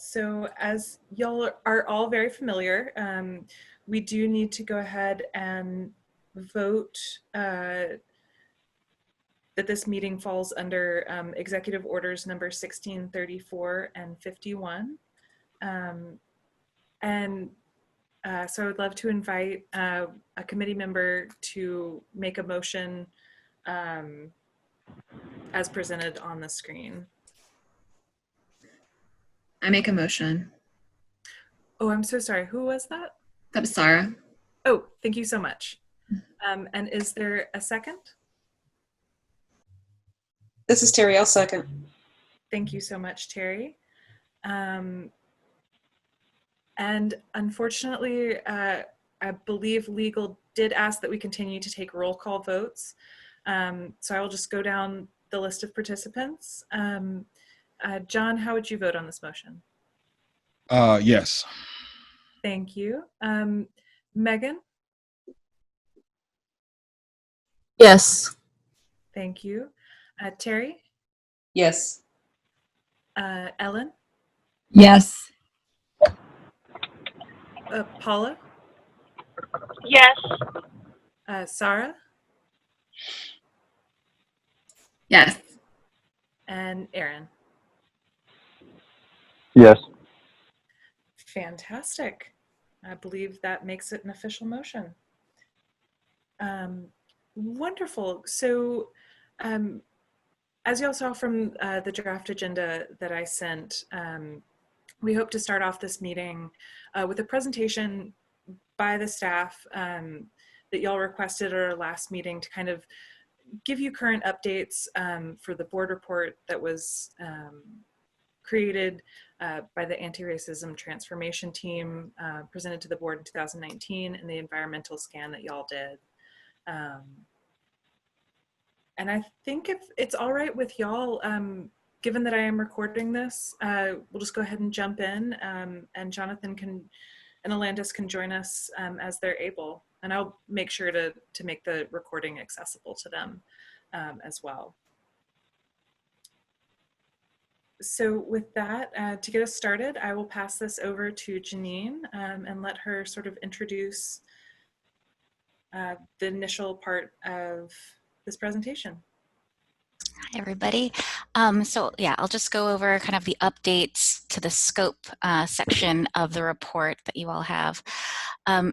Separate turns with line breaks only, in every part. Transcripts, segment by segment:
So as y'all are all very familiar, we do need to go ahead and vote that this meeting falls under Executive Orders number 1634 and 51. So I would love to invite a committee member to make a motion as presented on the screen.
I make a motion.
Oh, I'm so sorry. Who was that?
That was Sarah.
Oh, thank you so much. And is there a second?
This is Terry. I'll second.
Thank you so much, Terry. And unfortunately, I believe legal did ask that we continue to take roll call votes. So I will just go down the list of participants. John, how would you vote on this motion?
Yes.
Thank you. Megan?
Yes.
Thank you. Terry?
Yes.
Ellen?
Yes.
Paula?
Yes.
Sarah?
Yes.
And Aaron?
Yes.
Fantastic. I believe that makes it an official motion. Wonderful. So as you all saw from the draft agenda that I sent, we hope to start off this meeting with a presentation by the staff that y'all requested at our last meeting to kind of give you current updates for the board report that was created by the Antiracism Transformation Team, presented to the board in 2019, and the environmental scan that y'all did. And I think if it's all right with y'all, given that I am recording this, we'll just go ahead and jump in, and Jonathan and Alandis can join us as they're able. And I'll make sure to make the recording accessible to them as well. So with that, to get us started, I will pass this over to Janine and let her sort of introduce the initial part of this presentation.
Hi, everybody. So yeah, I'll just go over kind of the updates to the scope section of the report that you all have.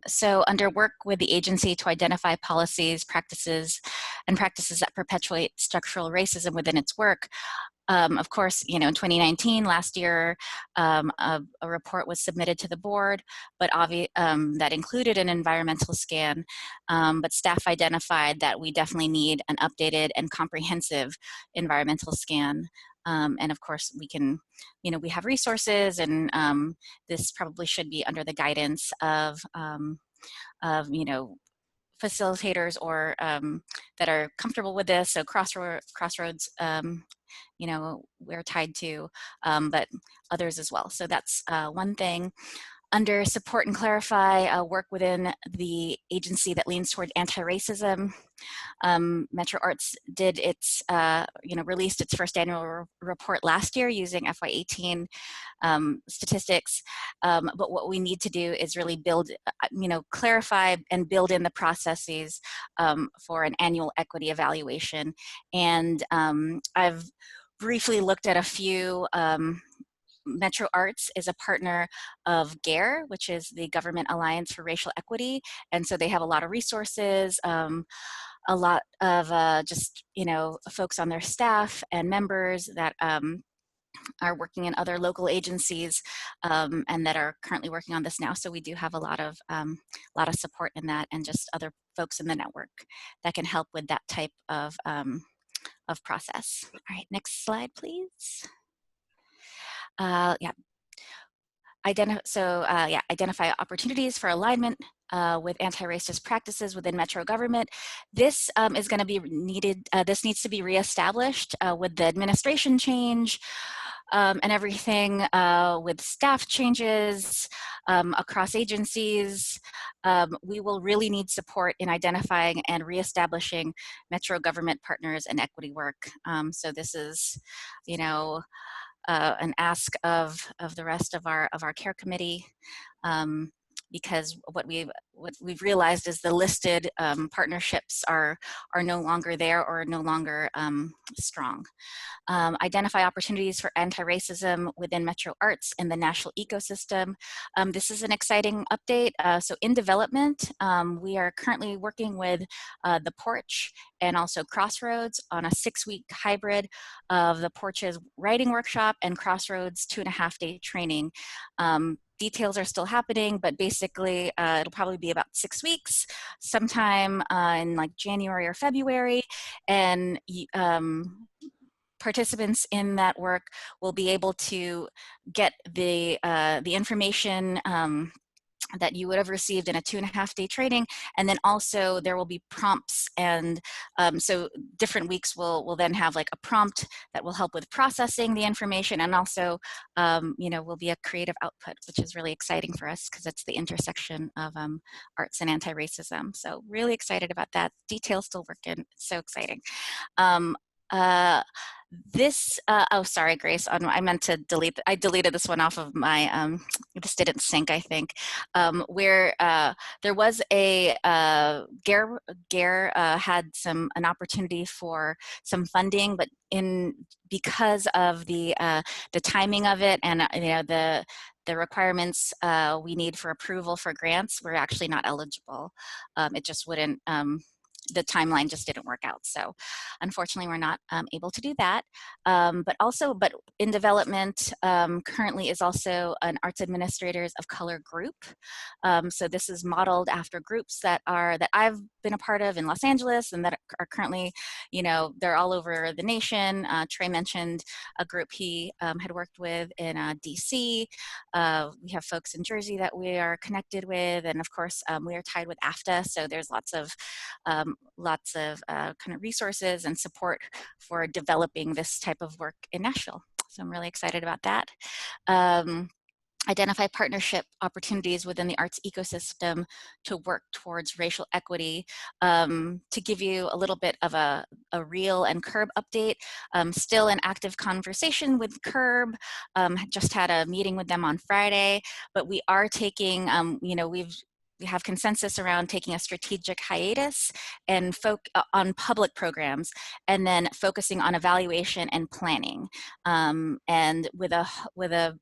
So under work with the agency to identify policies, practices that perpetuate structural racism within its work, of course, in 2019, last year, a report was submitted to the board, but that included an environmental scan, but staff identified that we definitely need an updated and comprehensive environmental scan. And of course, we can, we have resources, and this probably should be under the guidance of facilitators or that are comfortable with this. So Crossroads, we're tied to, but others as well. So that's one thing. Under support and clarify, work within the agency that leans toward anti-racism. Metro Arts did its, released its first annual report last year using FY18 statistics. But what we need to do is really build, clarify and build in the processes for an annual equity evaluation. And I've briefly looked at a few. Metro Arts is a partner of GARE, which is the Government Alliance for Racial Equity. And so they have a lot of resources, a lot of folks on their staff and members that are working in other local agencies and that are currently working on this now. So we do have a lot of support in that, and just other folks in the network that can help with that type of process. All right, next slide, please. Identify opportunities for alignment with anti-racist practices within Metro government. This is going to be needed. This needs to be reestablished with the administration change and everything, with staff changes across agencies. We will really need support in identifying and reestablishing Metro government partners and equity work. So this is, an ask of the rest of our care committee. Because what we've realized is the listed partnerships are no longer there or no longer strong. Identify opportunities for anti-racism within Metro Arts and the Nashville ecosystem. This is an exciting update. So in development, we are currently working with the Porch and also Crossroads on a 6-week hybrid of the Porch's writing workshop and Crossroads 2.5-day training. Details are still happening, but basically it'll probably be about 6 weeks, sometime in like January or February, and participants in that work will be able to get the information that you would have received in a 2.5-day training, and then also there will be prompts, and so different weeks will then have like a prompt that will help with processing the information, and also will be a creative output, which is really exciting for us because it's the intersection of arts and anti-racism. So really excited about that. Details still working. So exciting. Oh, sorry, Grace, I meant to delete, I deleted this one off of my, this didn't sync, I think, where there was a, GARE had an opportunity for some funding, but because of the timing of it and, the requirements we need for approval for grants, we're actually not eligible. It just wouldn't, the timeline just didn't work out. So unfortunately, we're not able to do that. But in development currently is also an Arts Administrators of Color group. So this is modeled after groups that I've been a part of in Los Angeles and that are currently, they're all over the nation. Trey mentioned a group he had worked with in DC. We have folks in Jersey that we are connected with. And of course, we are tied with AFTA. So there's lots of kind of resources and support for developing this type of work in Nashville. So I'm really excited about that. Identify partnership opportunities within the arts ecosystem to work towards racial equity. To give you a little bit of a Reel and Curb update, still in active conversation with Curb, just had a meeting with them on Friday, but we are taking, we have consensus around taking a strategic hiatus and on public programs, and then focusing on evaluation and planning, and with a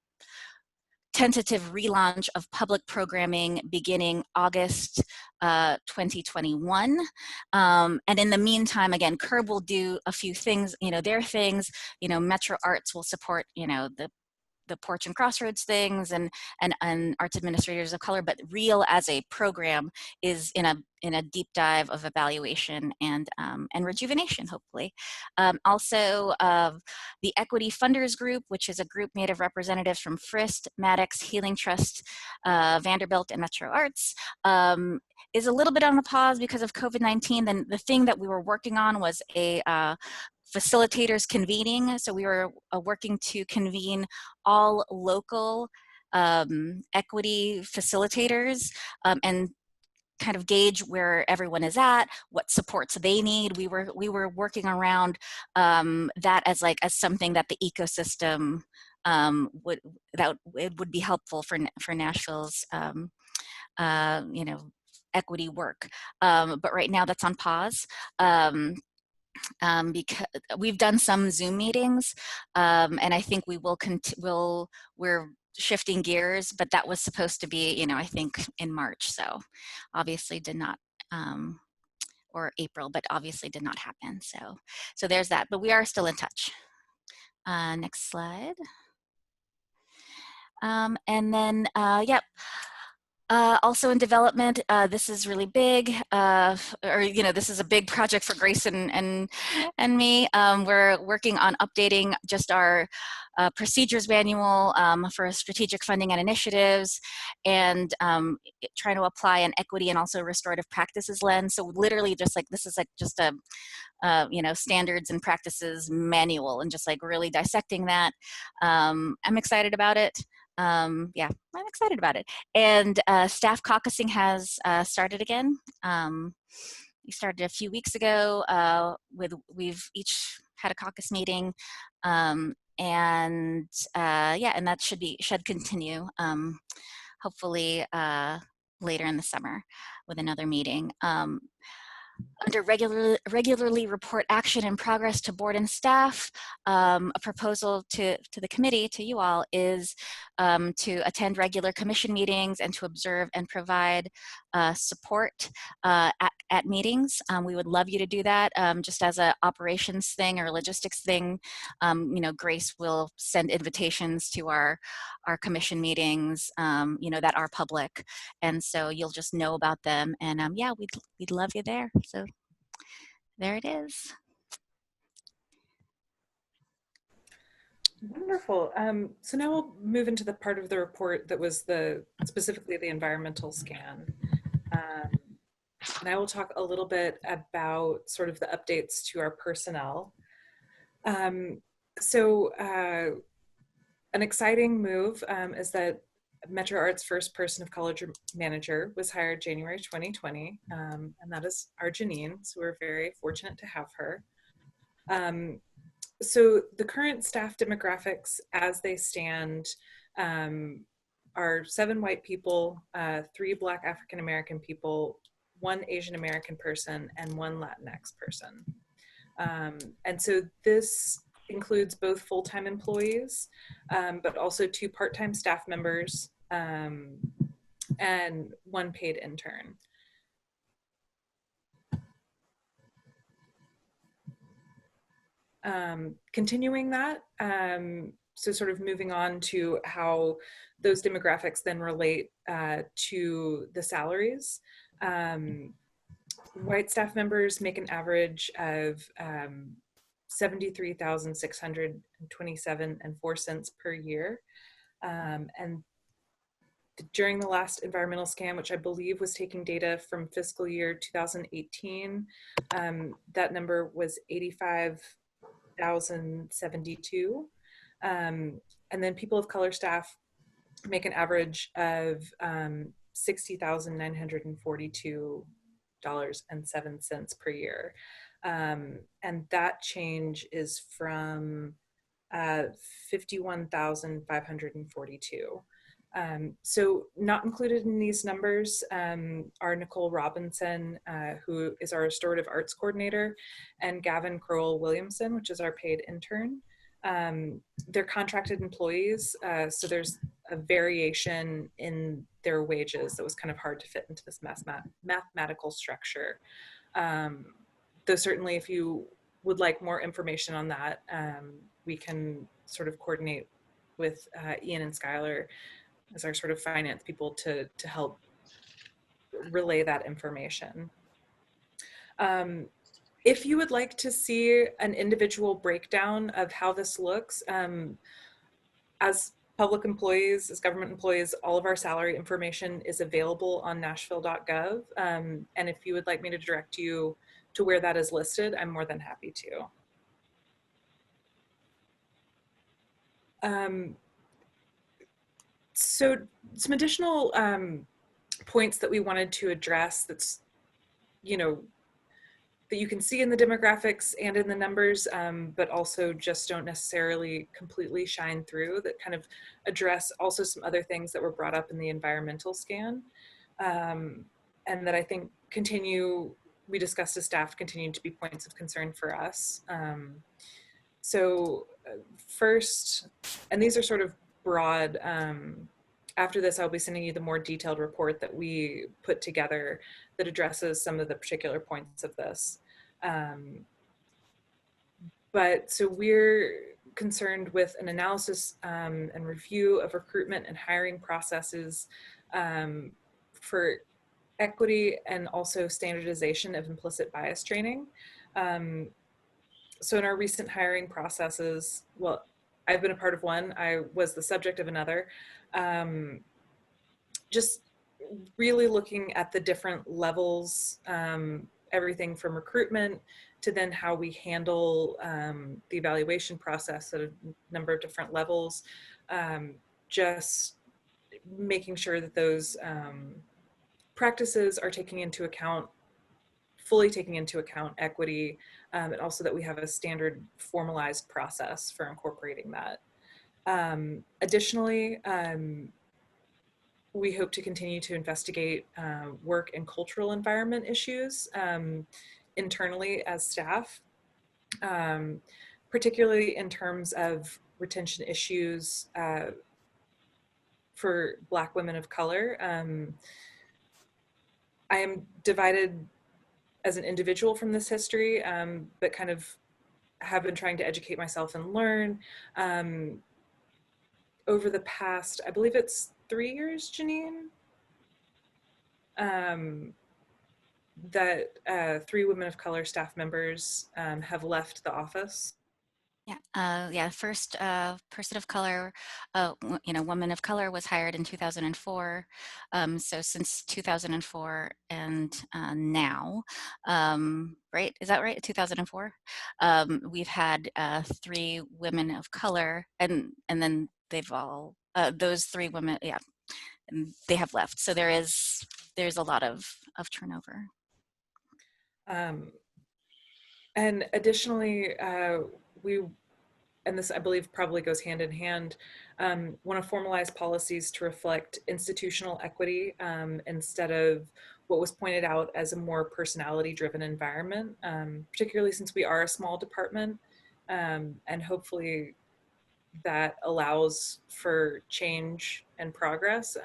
tentative relaunch of public programming beginning August 2021. And in the meantime, again, Curb will do a few things, their things, Metro Arts will support, the Porch and Crossroads things and Arts Administrators of Color, but Reel as a program is in a deep dive of evaluation and rejuvenation, hopefully. Also, the Equity Funders Group, which is a group made of representatives from Frist, Maddox, Healing Trust, Vanderbilt, and Metro Arts, is a little bit on a pause because of COVID-19. Then the thing that we were working on was a facilitators convening. So we were working to convene all local equity facilitators and kind of gauge where everyone is at, what supports they need. We were working around that as something that the ecosystem would be helpful for Nashville's equity work. But right now that's on pause. Because we've done some Zoom meetings, and I think we're shifting gears, but that was supposed to be, I think in March, so obviously did not, or April, but obviously did not happen. So there's that, but we are still in touch. Next slide. And then, yep. Also in development, this is really big, this is a big project for Grace and me. We're working on updating just our procedures manual for strategic funding and initiatives, and trying to apply an equity and also restorative practices lens. So literally this is just a standards and practices manual, and just really dissecting that. I'm excited about it. Yeah, I'm excited about it. And staff caucusing has started again. We started a few weeks ago. We've each had a caucus meeting. yeah, and that should continue, hopefully later in the summer with another meeting. Under regularly report action and progress to board and staff, a proposal to the committee, to you all, is to attend regular commission meetings and to observe and provide support at meetings. We would love you to do that, just as an operations thing or logistics thing. Grace will send invitations to our commission meetings, that are public, and so you'll just know about them. And yeah, we'd love you there. So there it is.
Wonderful. So now we'll move into the part of the report that was specifically the environmental scan. And I will talk a little bit about sort of the updates to our personnel. So an exciting move is that Metro Art's first person of color manager was hired January 2020, and that is our Janine, so we're very fortunate to have her. So the current staff demographics as they stand are 7 white people, 3 Black African American people, 1 Asian American person, and 1 Latinx person. And so this includes both full-time employees, but also 2 part-time staff members, and 1 paid intern. Continuing that, so sort of moving on to how those demographics then relate to the salaries. White staff members make an average of $73,627.04 per year. And during the last environmental scan, which I believe was taking data from fiscal year 2018, that number was 85,072. And then people of color staff make an average of $60,942.07 per year. And that change is from 51,542. So not included in these numbers are Nicole Robinson, who is our restorative arts coordinator, and Gavin Crowell Williamson, which is our paid intern. They're contracted employees, so there's a variation in their wages that was kind of hard to fit into this mathematical structure. Though certainly if you would like more information on that, we can sort of coordinate with Ian and Skylar as our sort of finance people to help relay that information. If you would like to see an individual breakdown of how this looks, as public employees, as government employees, all of our salary information is available on nashville.gov. And if you would like me to direct you to where that is listed, I'm more than happy to. So some additional points that we wanted to address that's, that you can see in the demographics and in the numbers, but also just don't necessarily completely shine through, that kind of address also some other things that were brought up in the environmental scan. And that I think we discussed as staff, continue to be points of concern for us. So first, and these are sort of broad, after this, I'll be sending you the more detailed report that we put together that addresses some of the particular points of this. But so we're concerned with an analysis and review of recruitment and hiring processes for equity and also standardization of implicit bias training. So in our recent hiring processes, well, I've been a part of one, I was the subject of another, just really looking at the different levels, everything from recruitment to then how we handle the evaluation process at a number of different levels, just making sure that those practices are fully taking into account equity and also that we have a standard formalized process for incorporating that. Additionally, we hope to continue to investigate work and cultural environment issues internally as staff, particularly in terms of retention issues for Black women of color. I am divided as an individual from this history, but kind of have been trying to educate myself and learn over the past, I believe it's 3 years, Janine, that 3 women of color staff members have left the office.
Yeah, first person of color, woman of color was hired in 2004. So since 2004 and now, right? Is that right? 2004. We've had 3 women of color, and then they've all those 3 women, yeah, they have left. So there's a lot of turnover.
And additionally, and this I believe probably goes hand in hand, want to formalize policies to reflect institutional equity instead of what was pointed out as a more personality-driven environment, particularly since we are a small department, and hopefully that allows for change and progress,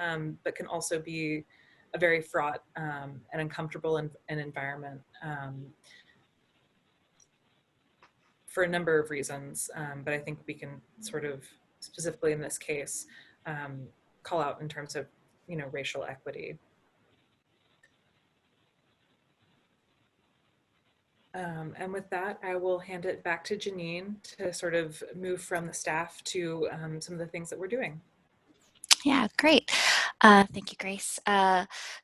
but can also be a very fraught and uncomfortable environment. For a number of reasons, but I think we can sort of, specifically in this case, call out in terms of, racial equity. And with that, I will hand it back to Janine to sort of move from the staff to some of the things that we're doing.
Yeah, great. Thank you, Grace.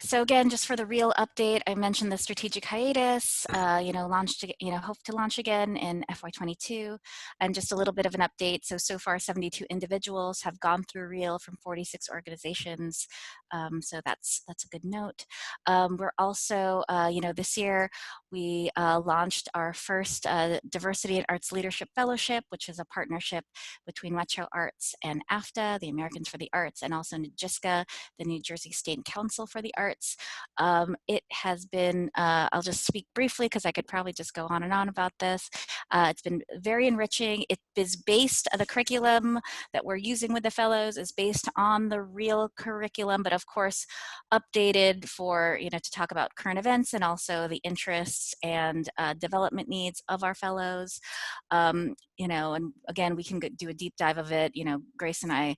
So again, just for the real update, I mentioned the strategic hiatus, launched, hope to launch again in FY22, and just a little bit of an update. So far 72 individuals have gone through REAL from 46 organizations. So that's a good note. We're also, this year we launched our first Diversity and Arts Leadership Fellowship, which is a partnership between Metro Arts and AFTA, the Americans for the Arts, and also NJISCA, the New Jersey State Council for the Arts. It has been, I'll just speak briefly because I could probably just go on and on about this. It's been very enriching. It is based, the curriculum that we're using with the fellows is based on the REAL curriculum, but of course updated for, to talk about current events and also the interests and development needs of our fellows. And again, we can do a deep dive of it. Grace and I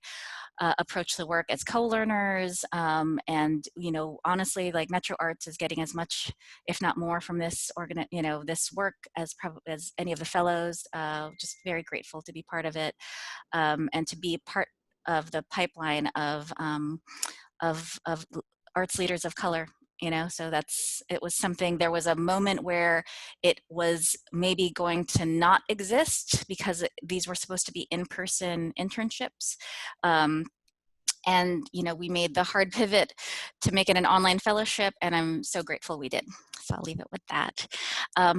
approach the work as co-learners, and honestly, like Metro Arts is getting as much, if not more, from this this work as any of the fellows. Just very grateful to be part of it, and to be part of the pipeline of arts leaders of color. So it was something, there was a moment where it was maybe going to not exist because these were supposed to be in-person internships. And we made the hard pivot to make it an online fellowship, and I'm so grateful we did. So I'll leave it with that.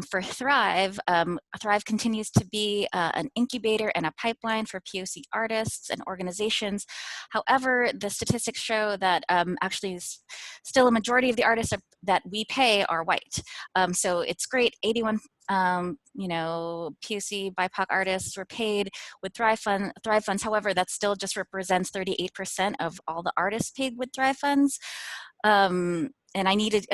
For Thrive, Thrive continues to be an incubator and a pipeline for POC artists and organizations. However, the statistics show that actually still a majority of the artists that we pay are white. So it's great, 81 POC BIPOC artists were paid with Thrive funds. However, that still just represents 38% of all the artists paid with Thrive funds. And I need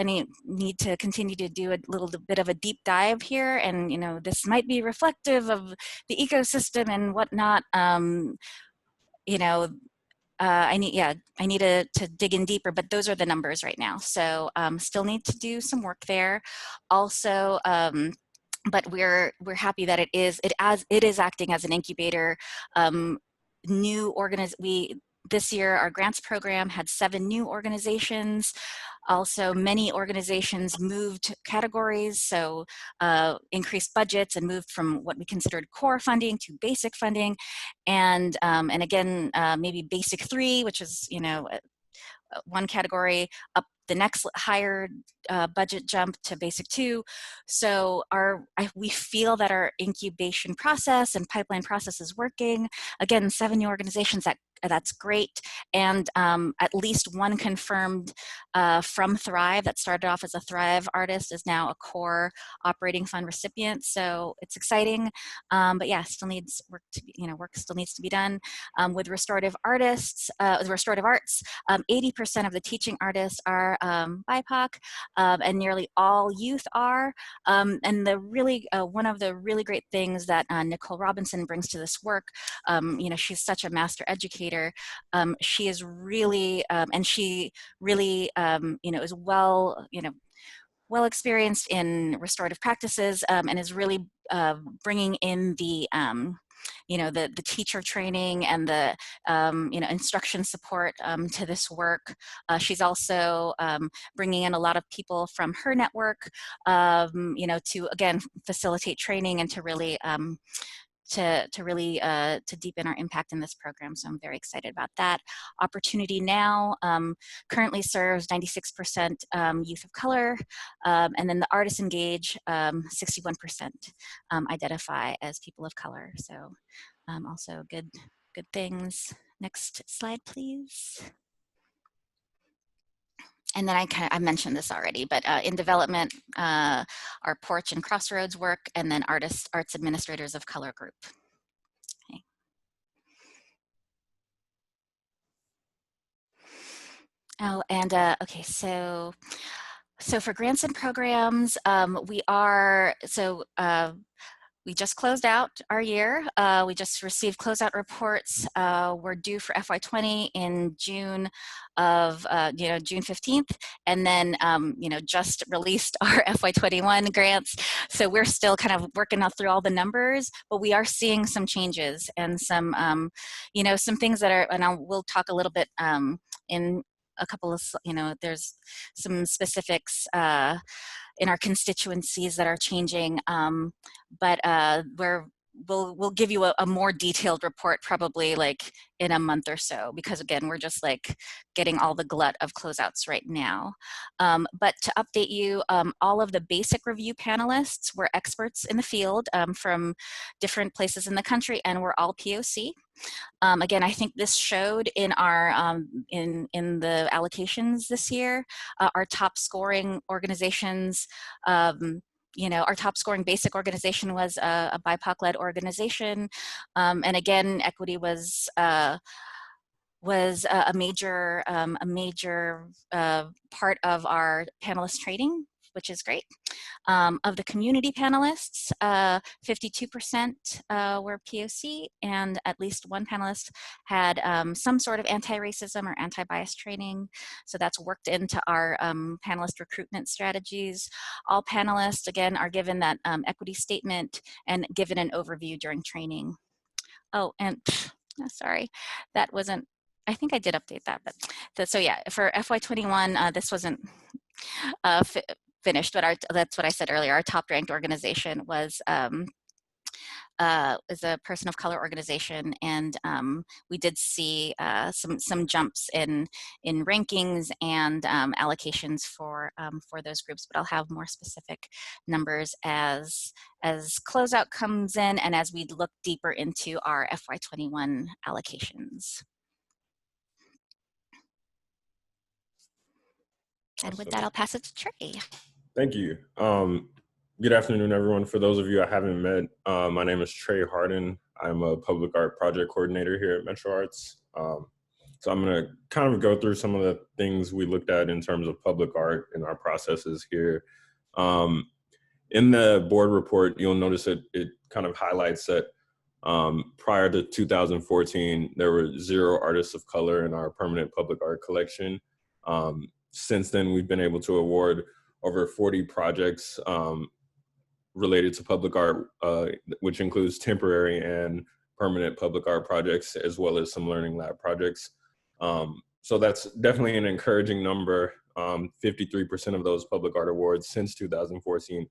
to continue to do a little bit of a deep dive here, and this might be reflective of the ecosystem and whatnot. I need to dig in deeper, but those are the numbers right now. So still need to do some work there. Also, but we're happy that it is acting as an incubator. This year, our grants program had 7 new organizations. Also, many organizations moved categories, so increased budgets and moved from what we considered core funding to basic funding. And again, maybe basic 3, which is, one category up the next higher budget jump to basic 2. So we feel that our incubation process and pipeline process is working. Again, 7 new organizations, that's great. And at least one confirmed from Thrive that started off as a Thrive artist is now a core operating fund recipient. So it's exciting, but yeah, still needs work to be, work still needs to be done. With restorative artists, restorative arts, 80% of the teaching artists are BIPOC, and nearly all youth are. And the really one of the really great things that Nicole Robinson brings to this work, she's such a master educator. She is really, and she really, is well experienced in restorative practices, and is really bringing in the the teacher training and the instruction support to this work. She's also bringing in a lot of people from her network, to again facilitate training and to really to deepen our impact in this program. So I'm very excited about that. Opportunity Now currently serves 96% youth of color, and then the Artists Engage, 61% identify as people of color. So also good things. Next slide, please. And then I mentioned this already, but in development, our Porch and Crossroads work, and then Arts Administrators of Color group. Okay. Oh, and okay, so for grants and programs, we just closed out our year. We just received closeout reports. We're due for FY20 in June of, June 15th. And then, just released our FY21 grants. So we're still kind of working through all the numbers, but we are seeing some changes and some, some things that are, and we'll talk a little bit in a couple of, there's some specifics in our constituencies that are changing, but we'll give you a more detailed report probably like in a month or so, because again, we're just like getting all the glut of closeouts right now. But to update you, all of the basic review panelists were experts in the field from different places in the country, and we're all POC. Again, I think this showed in our in the allocations this year, our top scoring organizations. Our top scoring basic organization was a BIPOC-led organization, and again, equity was a major part of our panelist training, which is great. Of the community panelists, 52% were POC, and at least one panelist had some sort of anti-racism or anti-bias training. So that's worked into our panelist recruitment strategies. All panelists, again, are given that equity statement and given an overview during training. Oh, and sorry, that wasn't, I think I did update that, but so yeah, for FY21, this wasn't finished, but that's what I said earlier. Our top ranked organization was is a person of color organization, and we did see some jumps in rankings and allocations for those groups. But I'll have more specific numbers as closeout comes in and as we look deeper into our FY21 allocations. And with that, I'll pass it to Trey.
Thank you. Good afternoon, everyone. For those of you I haven't met, my name is Trey Harden. I'm a public art project coordinator here at Metro Arts. So I'm going to kind of go through some of the things we looked at in terms of public art in our processes here. In the board report, you'll notice that it kind of highlights that prior to 2014, there were 0 artists of color in our permanent public art collection. Since then, we've been able to award over 40 projects related to public art, which includes temporary and permanent public art projects, as well as some learning lab projects. So that's definitely an encouraging number. 53% of those public art awards since 2014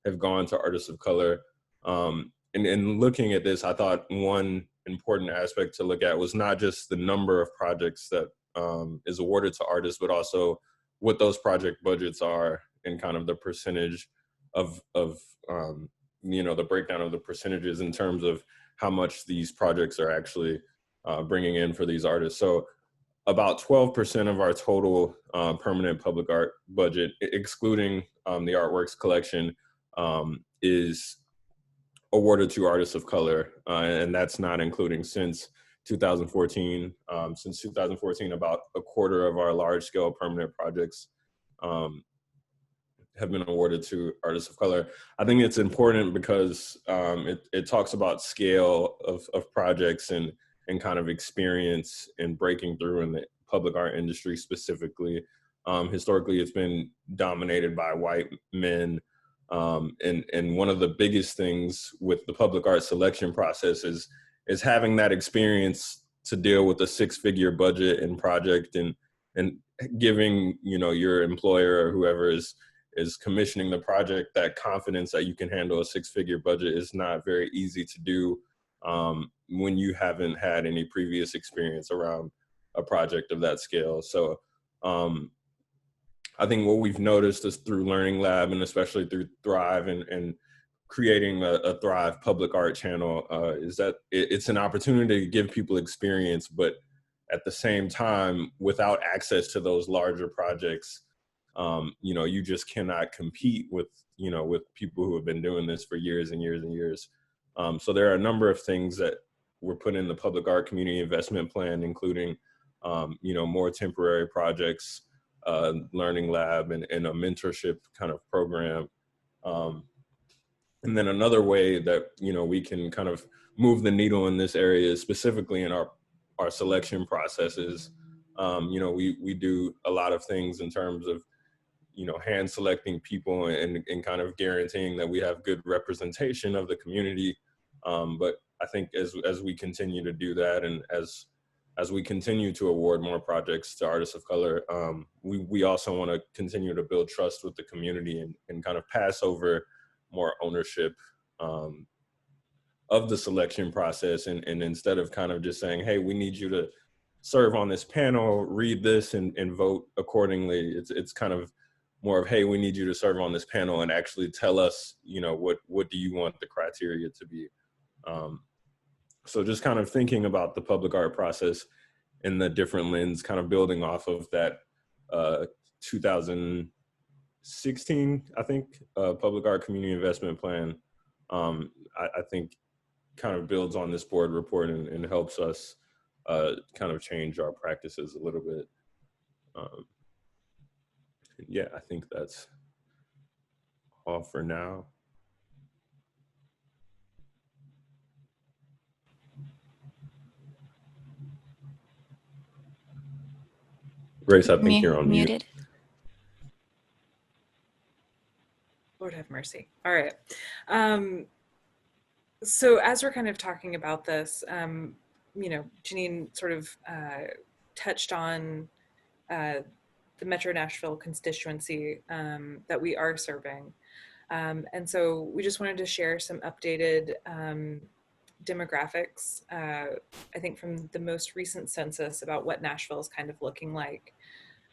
have gone to artists of color. And looking at this, I thought one important aspect to look at was not just the number of projects that is awarded to artists, but also what those project budgets are and kind of the percentage of the breakdown of the percentages in terms of how much these projects are actually bringing in for these artists. So about 12% of our total permanent public art budget, excluding the artworks collection, is awarded to artists of color, and that's not including since 2014. Since 2014, about a quarter of our large-scale permanent projects have been awarded to artists of color. I think it's important because it talks about scale of projects and kind of experience in breaking through in the public art industry specifically. Historically, it's been dominated by white men. And one of the biggest things with the public art selection process is having that experience to deal with a six-figure budget and project, and giving your employer or whoever is commissioning the project that confidence that you can handle a six-figure budget is not very easy to do when you haven't had any previous experience around a project of that scale. So I think what we've noticed is through Learning Lab, and especially through Thrive and creating a Thrive public art channel, is that it's an opportunity to give people experience, but at the same time, without access to those larger projects, you just cannot compete with people who have been doing this for years and years and years. So there are a number of things that were put in the public art community investment plan, including more temporary projects, Learning Lab, and a mentorship kind of program. And then another way that we can kind of move the needle in this area, specifically in our selection processes. We do a lot of things in terms of hand selecting people and kind of guaranteeing that we have good representation of the community. But I think as we continue to do that, and as we continue to award more projects to artists of color, we also want to continue to build trust with the community and kind of pass over more ownership of the selection process. And instead of kind of just saying, hey, we need you to serve on this panel, read this and vote accordingly, it's kind of more of, hey, we need you to serve on this panel and actually tell us, what do you want the criteria to be? So just kind of thinking about the public art process in the different lens, kind of building off of that 2016, I think, public art community investment plan, I think kind of builds on this board report and helps us kind of change our practices a little bit. Yeah, I think that's all for now. Grace, I think you're on mute.
Lord have mercy. All right. So as we're kind of talking about this, Janine sort of touched on the Metro Nashville constituency that we are serving. And so we just wanted to share some updated demographics, I think from the most recent census about what Nashville is kind of looking like.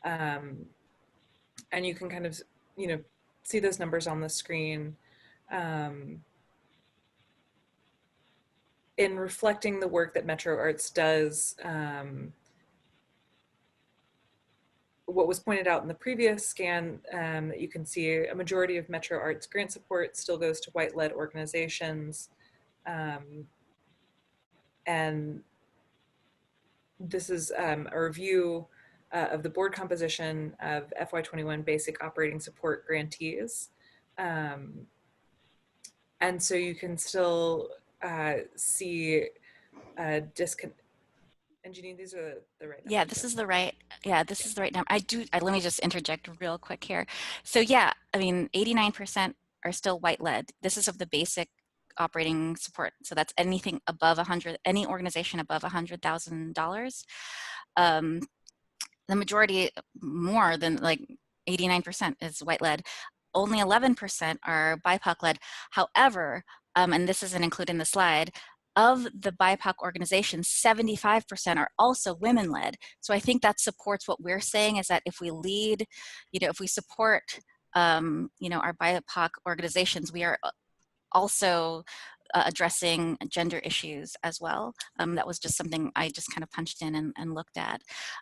And you can kind of, see those numbers on the screen. In reflecting the work that Metro Arts does, what was pointed out in the previous scan, that you can see a majority of Metro Arts grant support still goes to white-led organizations. And this is a review of the board composition of FY21 basic operating support grantees. And so you can still see disconnect. And Janine, these are the right numbers.
Yeah, this is the right. Yeah, this is the right number. Let me just interject real quick here. So yeah, I mean, 89% are still white-led. This is of the basic operating support. So that's anything above 100, any organization above $100,000. The majority, more than like 89%, is white-led. Only 11% are BIPOC-led. However, and this isn't included in the slide, of the BIPOC organizations, 75% are also women-led. So I think that supports what we're saying, is that if we lead, if we support, our BIPOC organizations, we are also addressing gender issues as well. That was just something I just kind of punched in and looked at.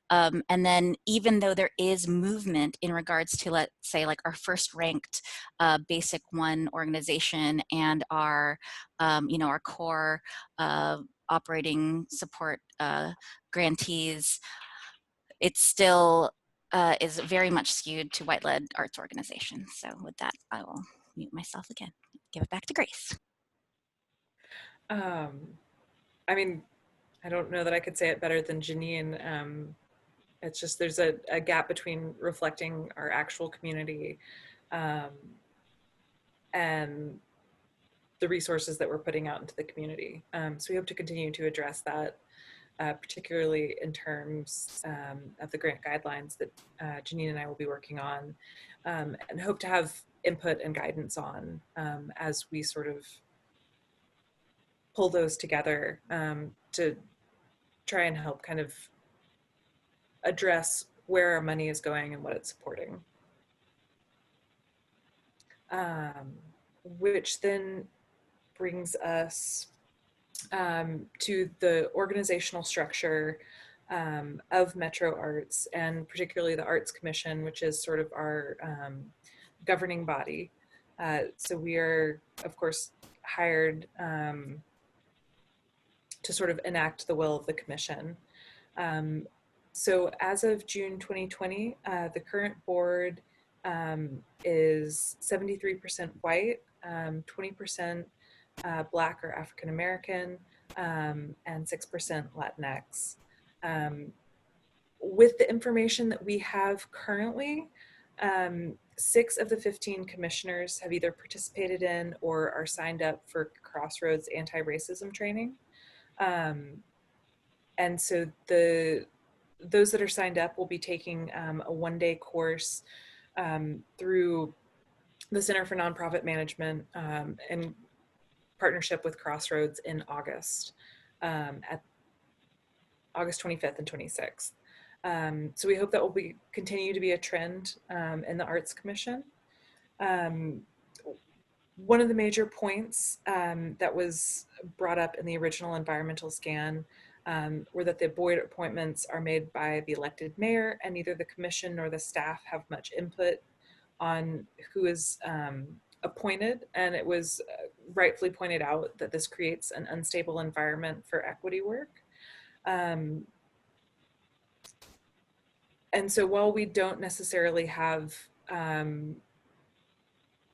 And then even though there is movement in regards to, let's say, like our first ranked Basic One organization and our, our core operating support grantees, it still is very much skewed to white-led arts organizations. So with that, I will mute myself again. Give it back to Grace.
I mean, I don't know that I could say it better than Janine. It's just there's a gap between reflecting our actual community and the resources that we're putting out into the community. So we hope to continue to address that, particularly in terms of the grant guidelines that Janine and I will be working on, and hope to have input and guidance on as we sort of pull those together to try and help kind of address where our money is going and what it's supporting. Which then brings us to the organizational structure of Metro Arts, and particularly the Arts Commission, which is sort of our governing body. So we are, of course, hired to sort of enact the will of the commission. So as of June 2020, the current board is 73% white, 20% Black or African American, and 6% Latinx. With the information that we have currently, 6 of the 15 commissioners have either participated in or are signed up for Crossroads anti-racism training. And so those that are signed up will be taking a one-day course through the Center for Nonprofit Management in partnership with Crossroads in August, at August 25th and 26th. So we hope that will continue to be a trend in the Arts Commission. One of the major points that was brought up in the original environmental scan were that the board appointments are made by the elected mayor, and neither the commission nor the staff have much input on who is appointed. And it was rightfully pointed out that this creates an unstable environment for equity work. And so while we don't necessarily have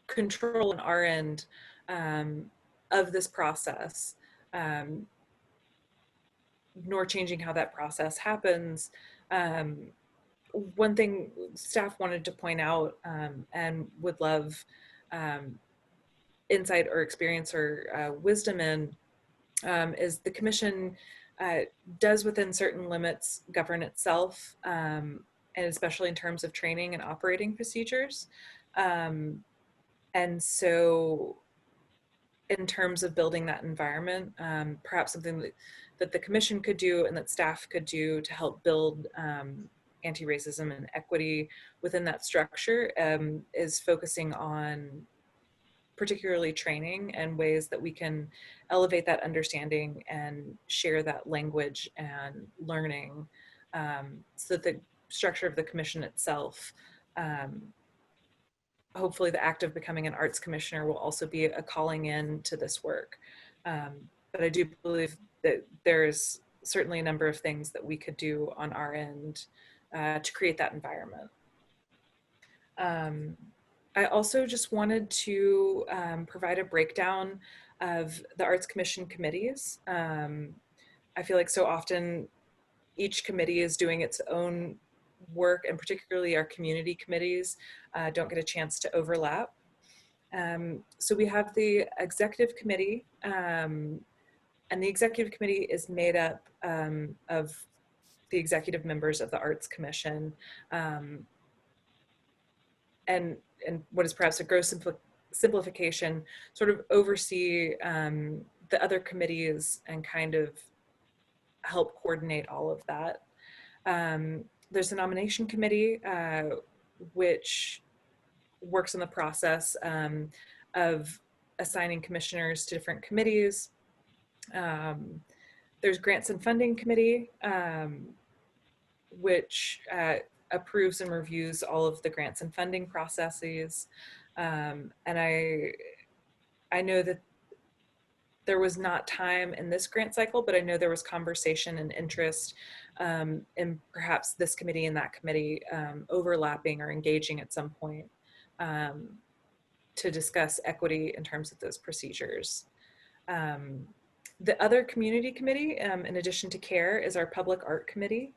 control on our end of this process, nor changing how that process happens, one thing staff wanted to point out and would love insight or experience or wisdom in is the commission does within certain limits govern itself, and especially in terms of training and operating procedures. And so in terms of building that environment, perhaps something that the commission could do and that staff could do to help build anti-racism and equity within that structure is focusing on particularly training and ways that we can elevate that understanding and share that language and learning, so that the structure of the commission itself, hopefully the act of becoming an arts commissioner will also be a calling in to this work. But I do believe that there's certainly a number of things that we could do on our end to create that environment. I also just wanted to provide a breakdown of the Arts Commission committees. I feel like so often each committee is doing its own work, and particularly our community committees don't get a chance to overlap. So we have the executive committee, and the executive committee is made up of the executive members of the Arts Commission, and what is perhaps a gross simplification, sort of oversee the other committees and kind of help coordinate all of that. There's a nomination committee, which works on the process of assigning commissioners to different committees. There's grants and funding committee, which approves and reviews all of the grants and funding processes. And I know that there was not time in this grant cycle, but I know there was conversation and interest in perhaps this committee and that committee overlapping or engaging at some point to discuss equity in terms of those procedures. The other community committee, in addition to CARE, is our public art committee.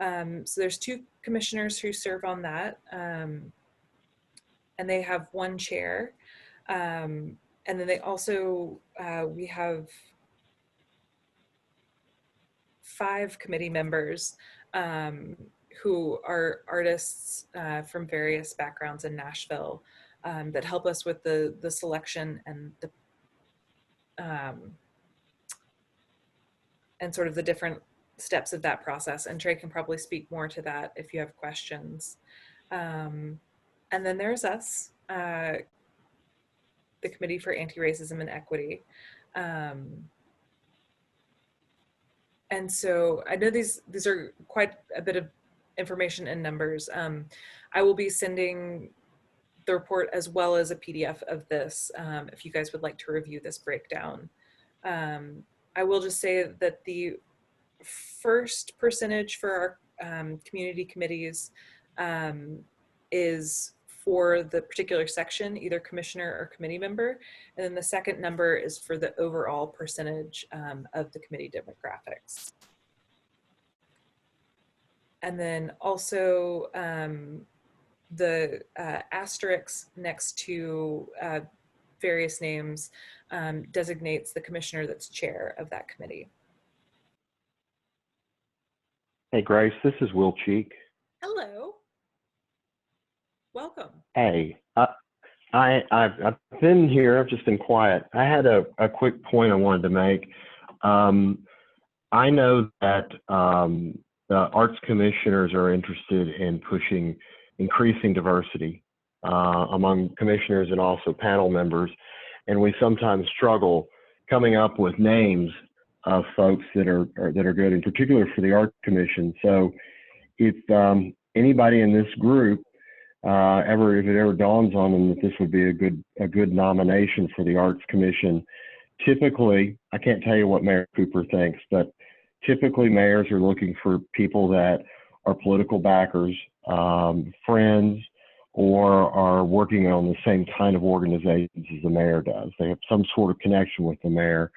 So there's 2 commissioners who serve on that, and they have 1 chair. And then they also, we have 5 committee members who are artists from various backgrounds in Nashville that help us with the selection and the and sort of the different steps of that process. And Trey can probably speak more to that if you have questions. And then there's us, the Committee for Antiracism and Equity. And so I know these are quite a bit of information and numbers. I will be sending the report as well as a PDF of this if you guys would like to review this breakdown. I will just say that the first percentage for our community committees is for the particular section, either commissioner or committee member. And then the second number is for the overall percentage of the committee demographics. And then also the asterisk next to various names designates the commissioner that's chair of that committee.
Hey, Grace, this is Will Cheek.
Hello. Welcome.
Hey, I've been here. I've just been quiet. I had a quick point I wanted to make. I know that the arts commissioners are interested in pushing increasing diversity among commissioners and also panel members, and we sometimes struggle coming up with names of folks that are good, in particular for the Arts Commission. So, if anybody in this group if it ever dawns on them that this would be a good nomination for the Arts Commission, typically, I can't tell you what Mayor Cooper thinks, but typically mayors are looking for people that are political backers, friends, or are working on the same kind of organizations as the mayor does. They have some sort of connection with the mayor.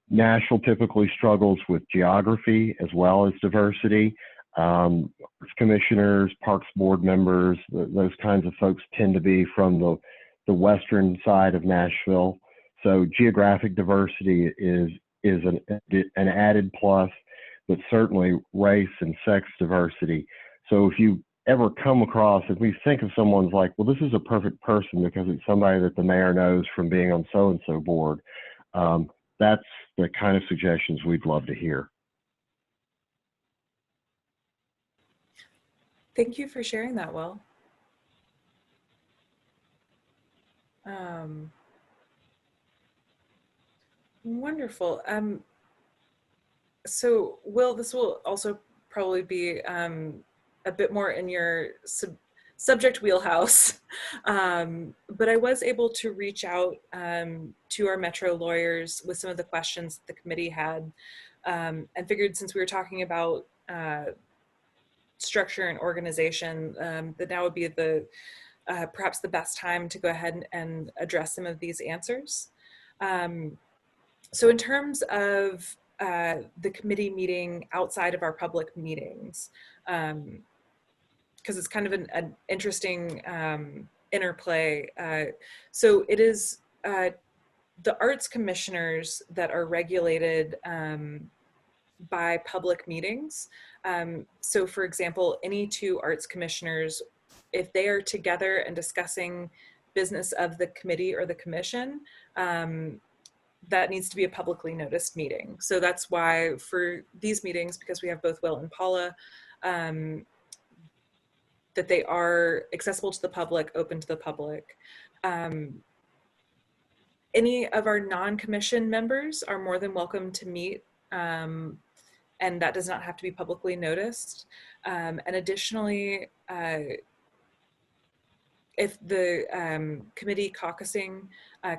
Nashville typically struggles with geography as well as diversity. Commissioners, parks board members, those kinds of folks tend to be from the western side of Nashville. So geographic diversity is an added plus, but certainly race and sex diversity. So if you ever come across, if we think of someone's like, well, this is a perfect person because it's somebody that the mayor knows from being on so-and-so board, that's the kind of suggestions we'd love to hear.
Thank you for sharing that, Will. Wonderful. So, Will, this will also probably be a bit more in your subject wheelhouse, but I was able to reach out to our Metro lawyers with some of the questions that the committee had, and figured since we were talking about structure and organization, that now would be perhaps the best time to go ahead and address some of these answers. So in terms of the committee meeting outside of our public meetings, because it's kind of an interesting interplay. So it is the arts commissioners that are regulated by public meetings. So for example, any 2 arts commissioners, if they are together and discussing business of the committee or the commission, that needs to be a publicly noticed meeting. So that's why for these meetings, because we have both Will and Paula, that they are accessible to the public, open to the public. Any of our non-commission members are more than welcome to meet, and that does not have to be publicly noticed. And additionally, if the committee caucusing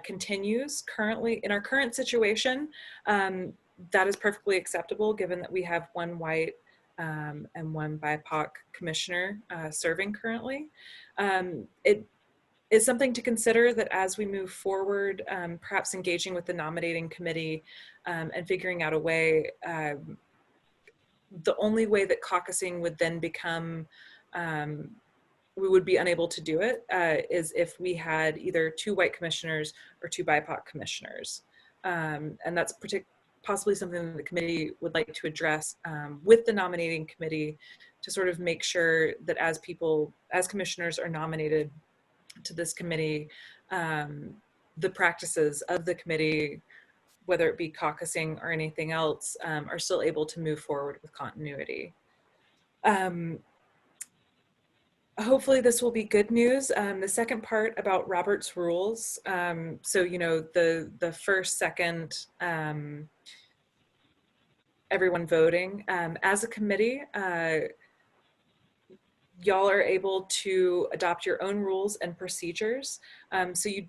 continues currently, in our current situation, that is perfectly acceptable given that we have one white and one BIPOC commissioner serving currently. It is something to consider that as we move forward, perhaps engaging with the nominating committee and figuring out a way, the only way that caucusing would then become, we would be unable to do it, is if we had either 2 white commissioners or 2 BIPOC commissioners. And that's possibly something that the committee would like to address with the nominating committee to sort of make sure that as commissioners are nominated to this committee, the practices of the committee, whether it be caucusing or anything else, are still able to move forward with continuity. Hopefully this will be good news. The second part about Robert's rules. So, you know, the first, second, everyone voting. As a committee, y'all are able to adopt your own rules and procedures. So you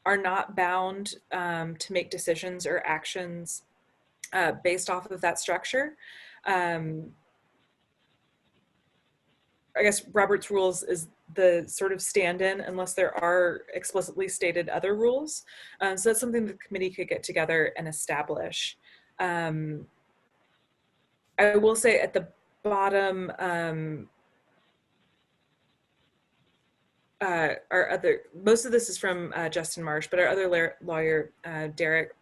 are not bound to make decisions or actions based off of that structure. I guess Robert's rules is the sort of stand-in unless there are explicitly stated other rules. So that's something the committee could get together and establish. I will say at the bottom, most of this is from Justin Marsh, but our other lawyer, Derek,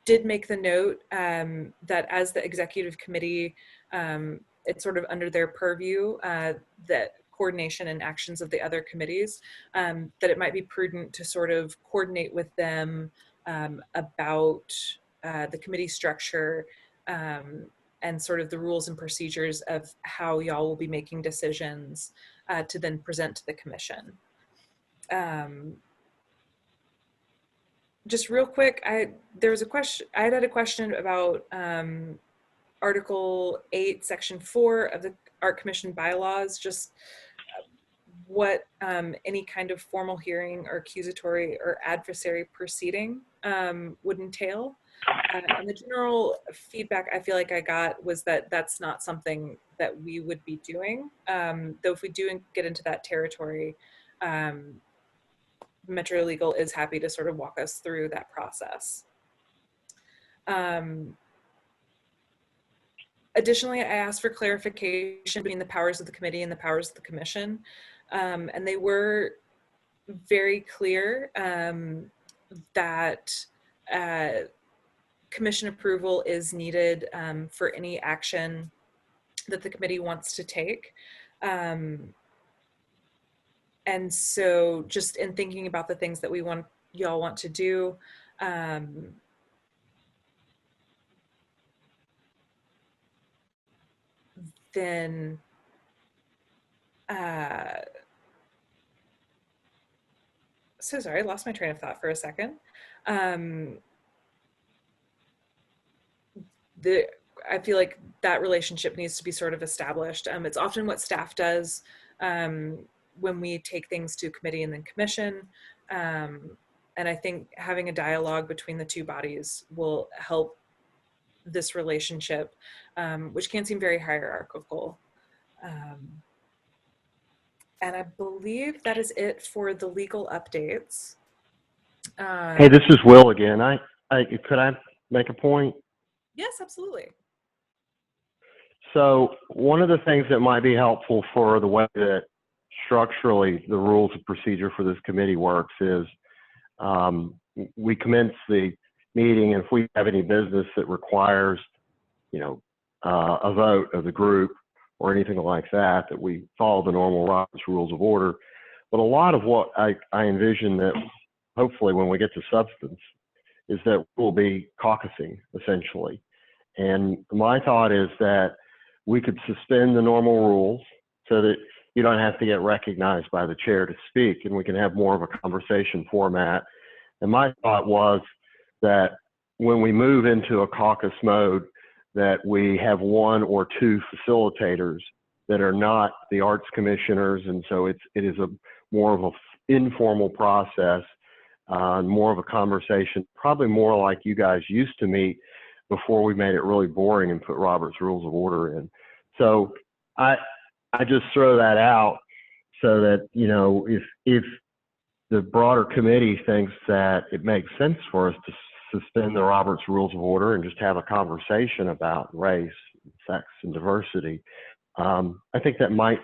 did make the note that as the executive committee, it's sort of under their purview, that coordination and actions of the other committees, that it might be prudent to sort of coordinate with them about the committee structure and sort of the rules and procedures of how y'all will be making decisions to then present to the commission. Just real quick, there was a question, I had a question about Article 8, Section 4 of the Art Commission bylaws, just what any kind of formal hearing or accusatory or adversary proceeding would entail. And the general feedback I feel like I got was that that's not something that we would be doing. Though if we do get into that territory, Metro Legal is happy to sort of walk us through that process. Additionally, I asked for clarification between the powers of the committee and the powers of the commission. And they were very clear that commission approval is needed for any action that the committee wants to take. And so just in thinking about the things that y'all want to do, then so sorry, I lost my train of thought for a second. I feel like that relationship needs to be sort of established. It's often what staff does when we take things to committee and then commission. And I think having a dialogue between the two bodies will help this relationship, which can seem very hierarchical. And I believe that is it for the legal updates.
Hey, this is Will again. Could I make a point?
Yes, absolutely.
So one of the things that might be helpful for the way that structurally the rules of procedure for this committee works is we commence the meeting, and if we have any business that requires, you know, a vote of the group or anything like that, that we follow the normal Robert's Rules of Order. But a lot of what I envision that hopefully when we get to substance, is that we'll be caucusing essentially. And my thought is that we could suspend the normal rules so that you don't have to get recognized by the chair to speak, and we can have more of a conversation format. And my thought was that when we move into a caucus mode, that we have one or two facilitators that are not the arts commissioners, and so it is a more of an informal process, more of a conversation, probably more like you guys used to meet before we made it really boring and put Robert's Rules of Order in. So I just throw that out so that, you know, if the broader committee thinks that it makes sense for us to suspend the Robert's Rules of Order and just have a conversation about race, sex, and diversity, I think that might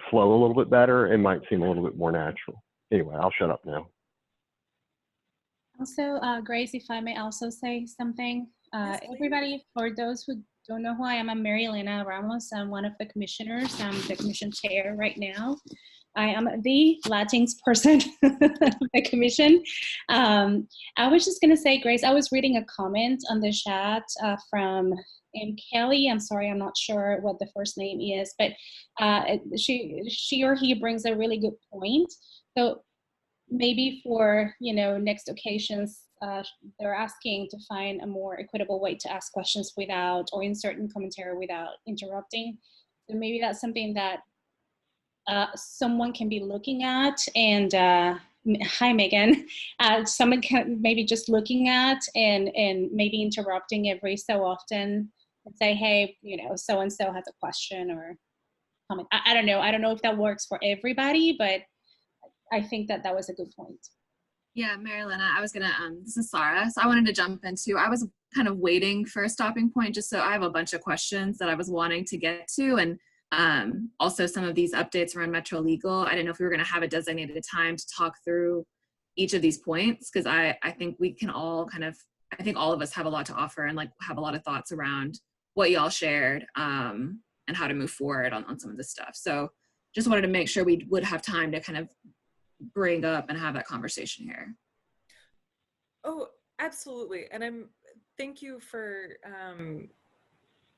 flow a little bit better and might seem a little bit more natural. Anyway, I'll shut up now.
Also, Grace, if I may also say something.
Yes, please.
Everybody, for those who don't know who I am, I'm Mary Elena Ramos. I'm one of the commissioners. I'm the commission chair right now. I am the Latinx person of the commission. I was just going to say, Grace, I was reading a comment on the chat from Kelly. I'm sorry, I'm not sure what the first name is, but she or he brings a really good point. So maybe for, you know, next occasions, they're asking to find a more equitable way to ask questions without, or insert in commentary without interrupting. So maybe that's something that someone can be looking at. And hi, Megan. Someone can maybe just looking at and maybe interrupting every so often and say, hey, you know, so-and-so has a question or comment. I don't know. I don't know if that works for everybody, but I think that was a good point.
Yeah, Marilena, I was gonna, this is Sarah. So I wanted to jump into, I was kind of waiting for a stopping point, just so I have a bunch of questions that I was wanting to get to. And also some of these updates around Metro Legal. I didn't know if we were gonna have a designated time to talk through each of these points, because I think we can all kind of, I think all of us have a lot to offer and like have a lot of thoughts around what y'all shared and how to move forward on some of this stuff. So just wanted to make sure we would have time to kind of bring up and have that conversation here.
Oh, absolutely. And thank you for,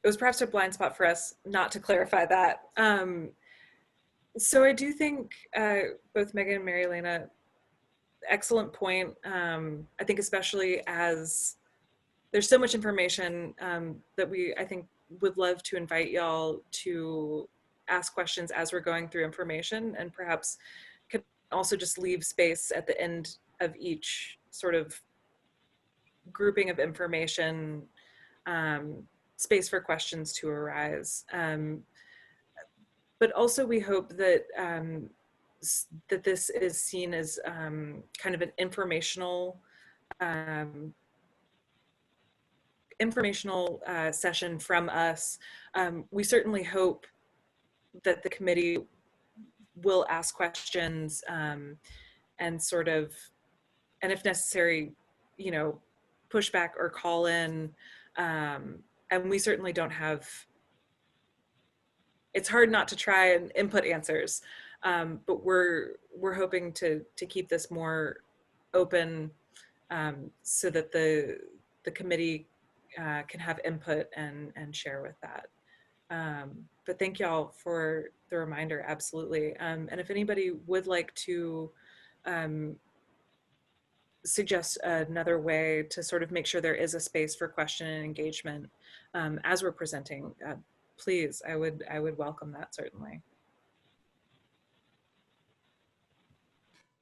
it was perhaps a blind spot for us not to clarify that. So I do think both Megan and Mary Elena, excellent point. I think especially as there's so much information that I think would love to invite y'all to ask questions as we're going through information, and perhaps could also just leave space at the end of each sort of grouping of information, space for questions to arise. But also we hope that that this is seen as kind of an informational session from us. We certainly hope that the committee will ask questions and sort of, and if necessary, you know, push back or call in. And we certainly don't have, it's hard not to try and input answers, but we're hoping to keep this more open so that the committee can have input and share with that. But thank y'all for the reminder, absolutely. And if anybody would like to suggest another way to sort of make sure there is a space for question and engagement as we're presenting, please, I would welcome that, certainly.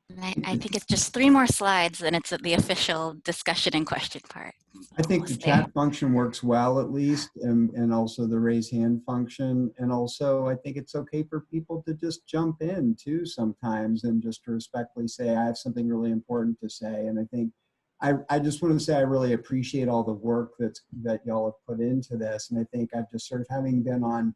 And I think it's just 3 more slides, and it's the official discussion and question part.
I think the chat function works well, at least, and also the raise hand function. And also, I think it's okay for people to just jump in too sometimes and just to respectfully say, I have something really important to say. And I think I just want to say I really appreciate all the work that y'all have put into this. And I think I've just sort of having been on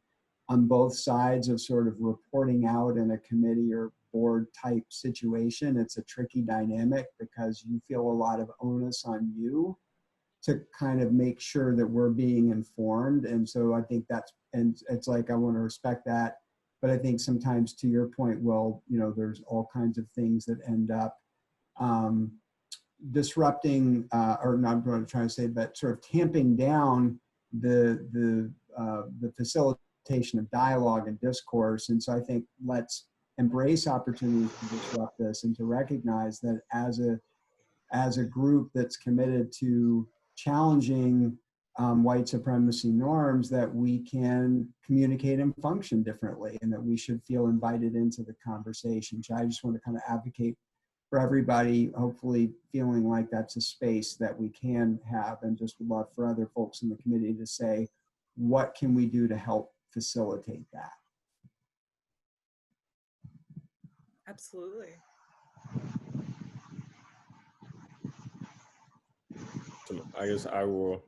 both sides of sort of reporting out in a committee or board type situation, it's a tricky dynamic because you feel a lot of onus on you to kind of make sure that we're being informed. And so I think and it's like, I want to respect that. But I think sometimes, to your point, well, you know, there's all kinds of things that end up disrupting, or not what I'm trying to say, but sort of tamping down the facilitation of dialogue and discourse. And so I think let's embrace opportunities to disrupt this and to recognize that as a group that's committed to challenging white supremacy norms, that we can communicate and function differently, and that we should feel invited into the conversation. So I just want to kind of advocate for everybody, hopefully feeling like that's a space that we can have, and just would love for other folks in the committee to say, what can we do to help facilitate that?
Absolutely.
So I guess I will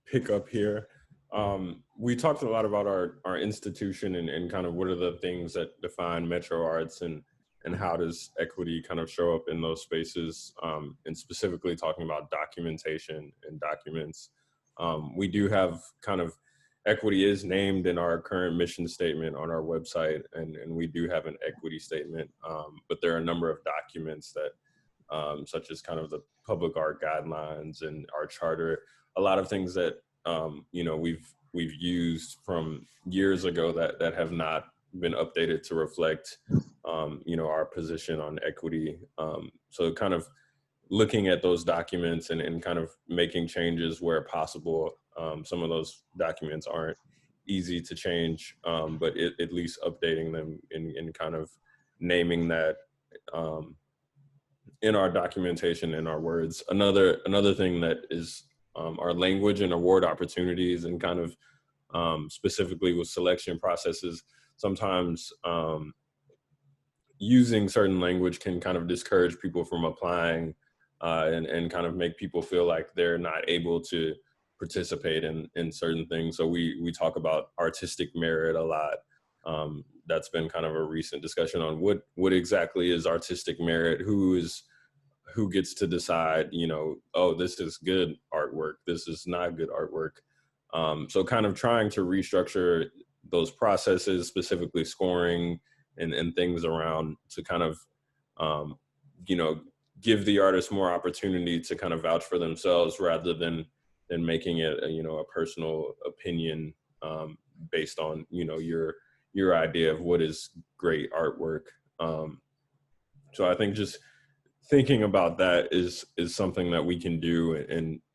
pick up here. We talked a lot about our institution and kind of what are the things that define Metro Arts, and how does equity kind of show up in those spaces, and specifically talking about documentation and documents. We do have kind of, equity is named in our current mission statement on our website, and we do have an equity statement, but there are a number of documents that, such as kind of the public art guidelines and our charter, a lot of things that you know, we've used from years ago that have not been updated to reflect you know, our position on equity. So kind of looking at those documents and kind of making changes where possible. Some of those documents aren't easy to change, but at least updating them and kind of naming that in our documentation, in our words. Another thing that is our language and award opportunities, and kind of specifically with selection processes, sometimes using certain language can kind of discourage people from applying, and kind of make people feel like they're not able to participate in certain things. So we talk about artistic merit a lot. That's been kind of a recent discussion on what exactly is artistic merit, who gets to decide, you know, oh, this is good artwork, this is not good artwork. So kind of trying to restructure those processes, specifically scoring and things around, to kind of, you know, give the artist more opportunity to kind of vouch for themselves, rather than making it a, you know, a personal opinion based on, you know, your idea of what is great artwork. So I think just thinking about that is something that we can do,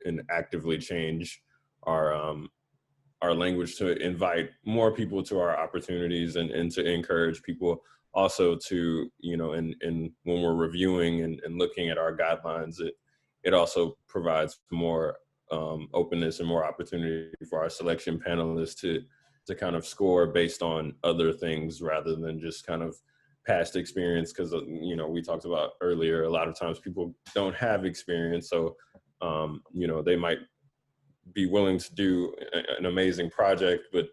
and actively change our language to invite more people to our opportunities, and to encourage people also to, you know, and when we're reviewing and looking at our guidelines, it also provides more openness and more opportunity for our selection panelists to kind of score based on other things, rather than just kind of past experience. Because, you know, we talked about earlier, a lot of times people don't have experience, so you know, they might be willing to do an amazing project, but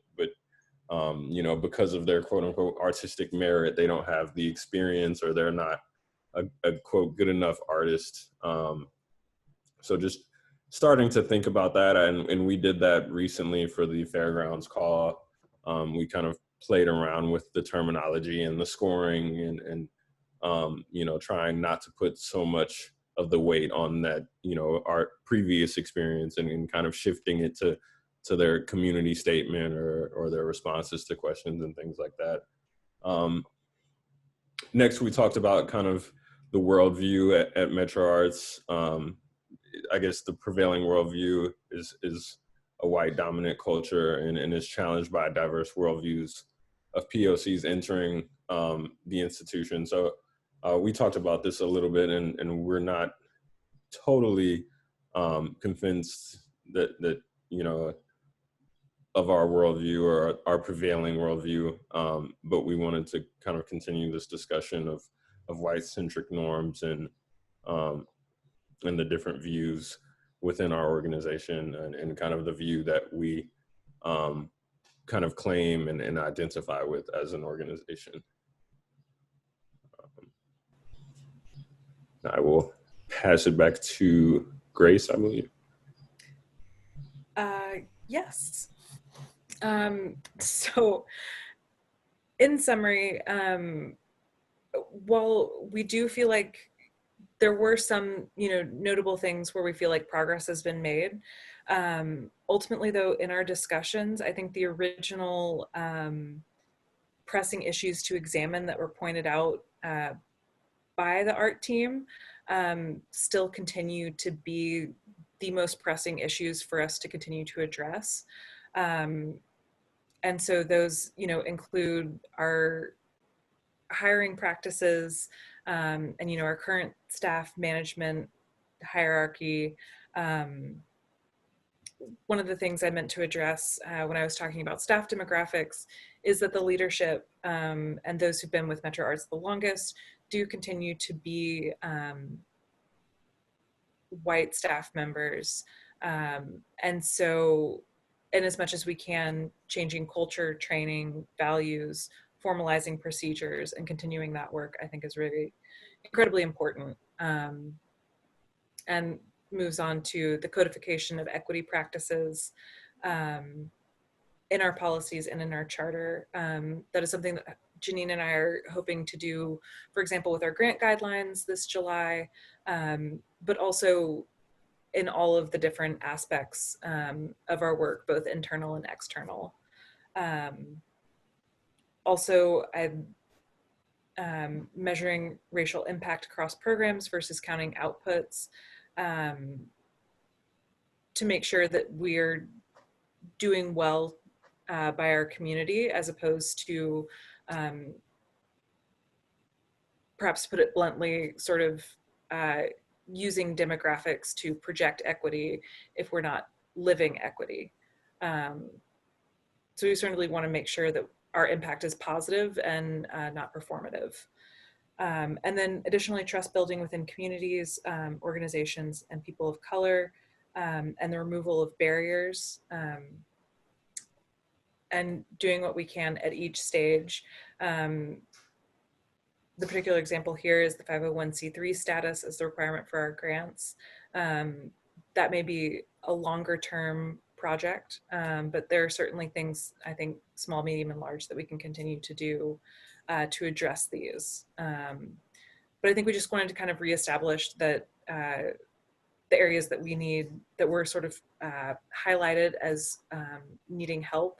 you know, because of their quote unquote artistic merit, they don't have the experience, or they're not a quote good enough artist. So just starting to think about that, and we did that recently for the Fairgrounds call. We kind of played around with the terminology and the scoring, and you know, trying not to put so much of the weight on that, you know, our previous experience, and kind of shifting it to their community statement or their responses to questions and things like that. Next, we talked about kind of the worldview at Metro Arts. I guess the prevailing worldview is a white dominant culture, and is challenged by diverse worldviews of POCs entering the institution. So we talked about this a little bit, and we're not totally convinced that you know, of our worldview or our prevailing worldview, but we wanted to kind of continue this discussion of white-centric norms and the different views within our organization, and kind of the view that we kind of claim and identify with as an organization. I will pass it back to Grace, I believe.
Yes. So in summary, while we do feel like there were some, notable things where we feel like progress has been made, ultimately, though, in our discussions, I think the original pressing issues to examine that were pointed out by the art team still continue to be the most pressing issues for us to continue to address. And so those, include our hiring practices and, our current staff management hierarchy. One of the things I meant to address when I was talking about staff demographics is that the leadership and those who've been with Metro Arts the longest do continue to be white staff members. And so, in as much as we can, changing culture, training, values, formalizing procedures, and continuing that work, I think is really incredibly important. And moves on to the codification of equity practices in our policies and in our charter. That is something that Janine and I are hoping to do, for example, with our grant guidelines this July, but also in all of the different aspects of our work, both internal and external. Also, I'm measuring racial impact across programs versus counting outputs to make sure that we're doing well by our community, as opposed to, perhaps to put it bluntly, sort of using demographics to project equity if we're not living equity. So we certainly want to make sure that our impact is positive and not performative. And then additionally, trust building within communities, organizations, and people of color, and the removal of barriers, and doing what we can at each stage. The particular example here is the 501c3 status as the requirement for our grants. That may be a longer term project, but there are certainly things, I think, small, medium, and large, that we can continue to do to address these. But I think we just wanted to kind of reestablish that the areas that we need, that were sort of highlighted as needing help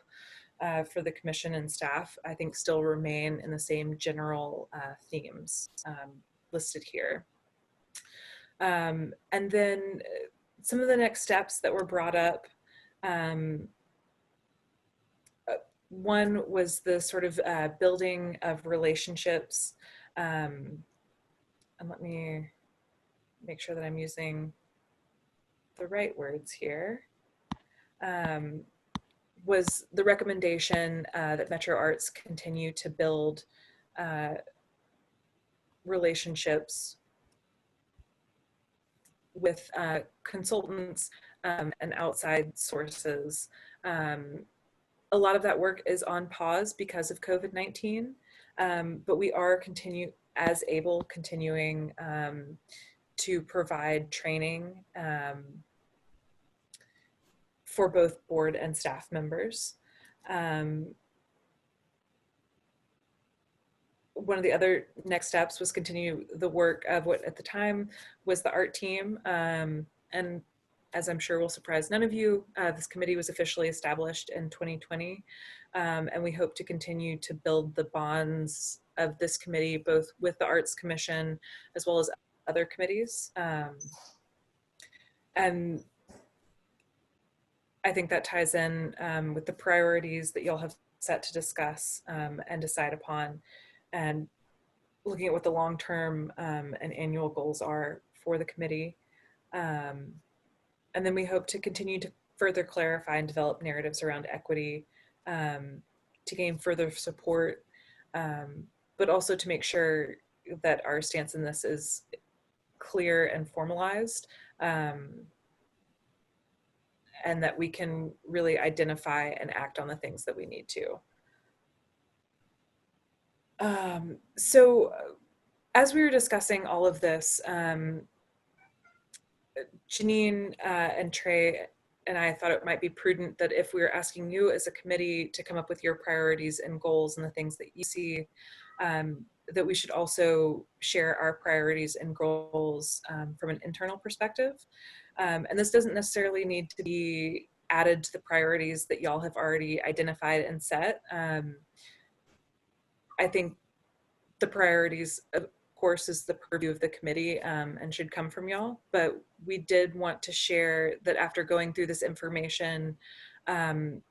for the commission and staff, I think still remain in the same general themes listed here. And then some of the next steps that were brought up, one was the sort of building of relationships, and let me make sure that I'm using the right words here, was the recommendation that Metro Arts continue to build relationships with consultants and outside sources. A lot of that work is on pause because of COVID-19, but we are continuing to provide training for both board and staff members. One of the other next steps was continue the work of what at the time was the art team. And as I'm sure will surprise none of you, this committee was officially established in 2020. And we hope to continue to build the bonds of this committee, both with the Arts Commission as well as other committees. And I think that ties in with the priorities that y'all have set to discuss and decide upon, and looking at what the long-term and annual goals are for the committee. And then we hope to continue to further clarify and develop narratives around equity to gain further support, but also to make sure that our stance in this is clear and formalized, and that we can really identify and act on the things that we need to. So as we were discussing all of this, Janine and Trey and I thought it might be prudent that if we were asking you as a committee to come up with your priorities and goals and the things that you see, that we should also share our priorities and goals from an internal perspective. And this doesn't necessarily need to be added to the priorities that y'all have already identified and set. I think the priorities, of course, is the purview of the committee and should come from y'all. But we did want to share that after going through this information,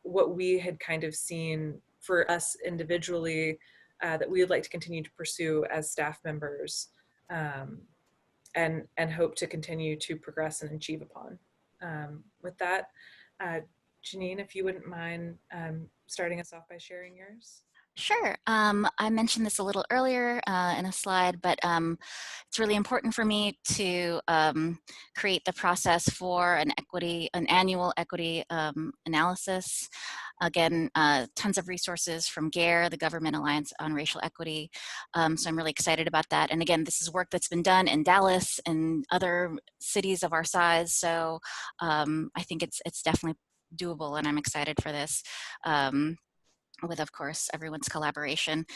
what we had kind of seen for us individually that we would like to continue to pursue as staff members and hope to continue to progress and achieve upon. With that, Janine, if you wouldn't mind starting us off by sharing yours.
Sure. I mentioned this a little earlier in a slide, but it's really important for me to create the process for an annual equity analysis. Again, tons of resources from GARE, the Government Alliance on Racial Equity. So I'm really excited about that. And again, this is work that's been done in Dallas and other cities of our size. So I think it's definitely doable, and I'm excited for this. With, of course, everyone's collaboration.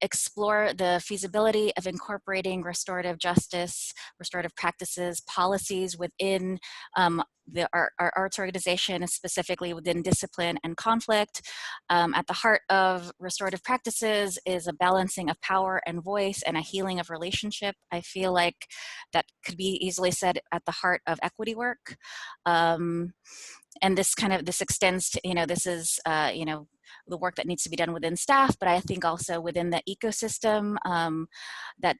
Explore the feasibility of incorporating restorative justice, restorative practices, policies within our arts organization, specifically within discipline and conflict. At the heart of restorative practices is a balancing of power and voice and a healing of relationship. I feel like that could be easily said at the heart of equity work. And this extends to, this is, the work that needs to be done within staff, but I think also within the ecosystem that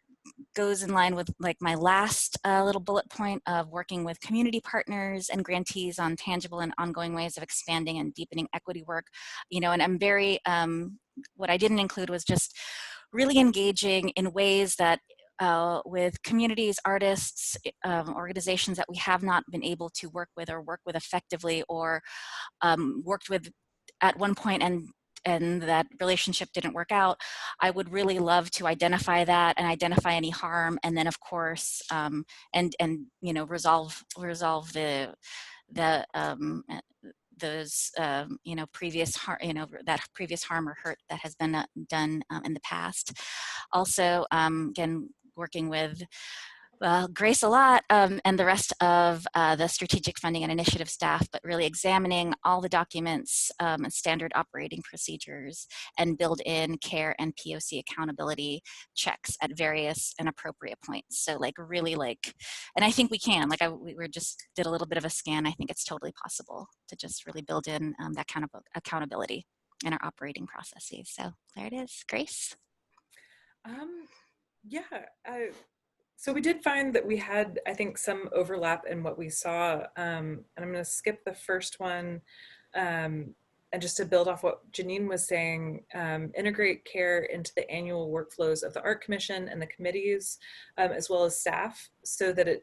goes in line with like my last little bullet point of working with community partners and grantees on tangible and ongoing ways of expanding and deepening equity work. And I'm very, what I didn't include was just really engaging in ways that with communities, artists, organizations that we have not been able to work with effectively, or worked with at one point and that relationship didn't work out. I would really love to identify that and identify any harm, and then of course resolve those previous that previous harm or hurt that has been done in the past. Also, again, working with Grace a lot and the rest of the strategic funding and initiative staff, but really examining all the documents and standard operating procedures and build in care and POC accountability checks at various and appropriate points. So and I think we can, we just did a little bit of a scan. I think it's totally possible to just really build in that kind of accountability in our operating processes. So there it is, Grace.
So we did find that we had, I think, some overlap in what we saw, and I'm going to skip the first one, and just to build off what Janine was saying, integrate care into the annual workflows of the Art Commission and the committees, as well as staff, so that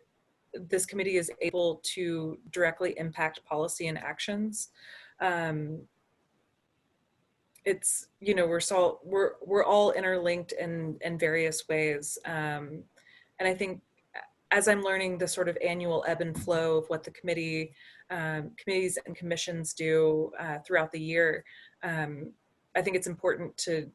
this committee is able to directly impact policy and actions. It's, we're all interlinked in various ways. And I think as I'm learning the sort of annual ebb and flow of what the committees and commissions do throughout the year, I think it's important to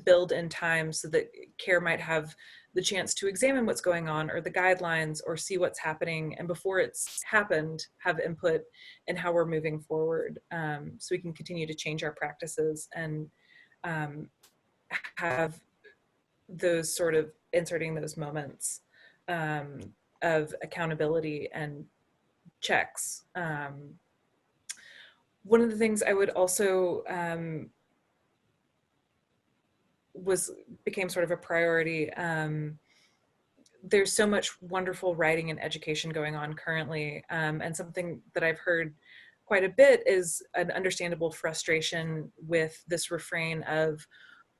build in time so that CARE might have the chance to examine what's going on or the guidelines or see what's happening, and before it's happened, have input in how we're moving forward, so we can continue to change our practices and have those sort of inserting those moments of accountability and checks. One of the things I would also became sort of a priority. There's so much wonderful writing and education going on currently, and something that I've heard quite a bit is an understandable frustration with this refrain of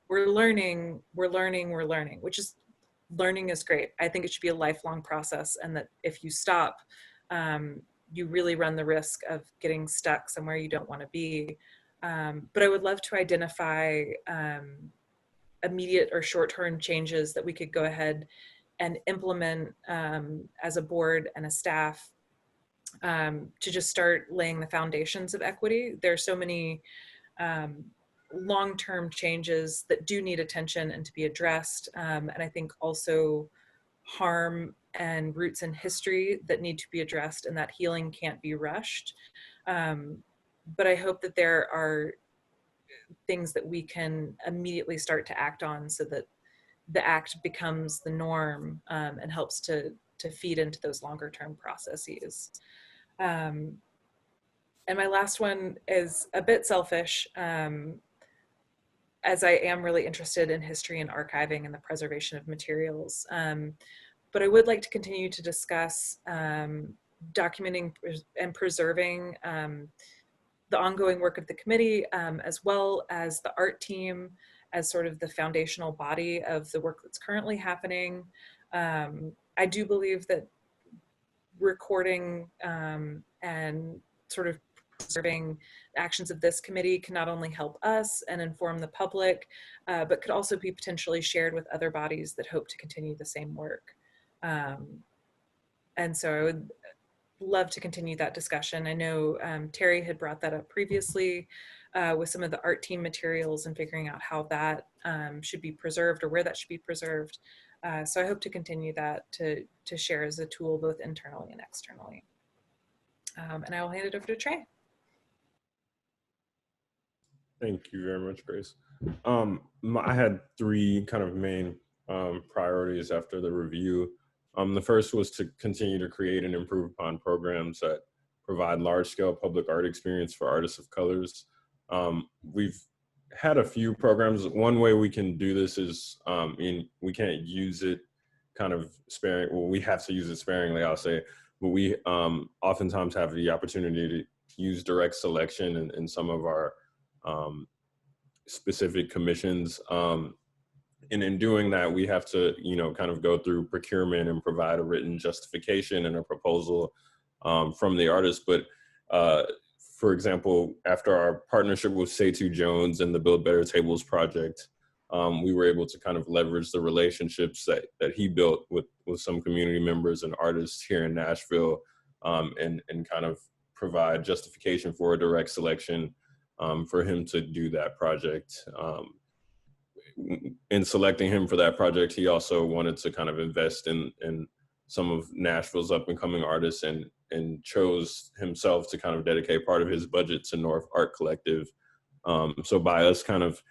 we're learning, which is, learning is great. I think it should be a lifelong process, and that if you stop, you really run the risk of getting stuck somewhere you don't want to be. But I would love to identify immediate or short-term changes that we could go ahead and implement as a board and a staff to just start laying the foundations of equity. There are so many long-term changes that do need attention and to be addressed. And I think also harm and roots in history that need to be addressed, and that healing can't be rushed. But I hope that there are things that we can immediately start to act on so that the act becomes the norm, and helps to feed into those longer term processes. And my last one is a bit selfish, as I am really interested in history and archiving and the preservation of materials. But I would like to continue to discuss documenting and preserving the ongoing work of the committee, as well as the art team as sort of the foundational body of the work that's currently happening. I do believe that recording and sort of preserving the actions of this committee can not only help us and inform the public, but could also be potentially shared with other bodies that hope to continue the same work. And so I would love to continue that discussion. I know Terry had brought that up previously with some of the art team materials and figuring out how that should be preserved or where that should be preserved. So I hope to continue that to share as a tool both internally and externally. And I will hand it over to Trey.
Thank you very much, Grace. I had three kind of main priorities after the review. The first was to continue to create and improve upon programs that provide large-scale public art experience for artists of colors. We've had a few programs. One way we can do this is, we can't use it kind of sparing, well, we have to use it sparingly, I'll say, but we oftentimes have the opportunity to use direct selection in some of our specific commissions. And in doing that, we have to, kind of go through procurement and provide a written justification and a proposal from the artist. But for example, after our partnership with Setu Jones and the Build Better Tables project, we were able to kind of leverage the relationships that he built with some community members and artists here in Nashville, and kind of provide justification for a direct selection for him to do that project. In selecting him for that project, he also wanted to kind of invest in some of Nashville's up and coming artists, and chose himself to kind of dedicate part of his budget to North Art Collective. So by us kind of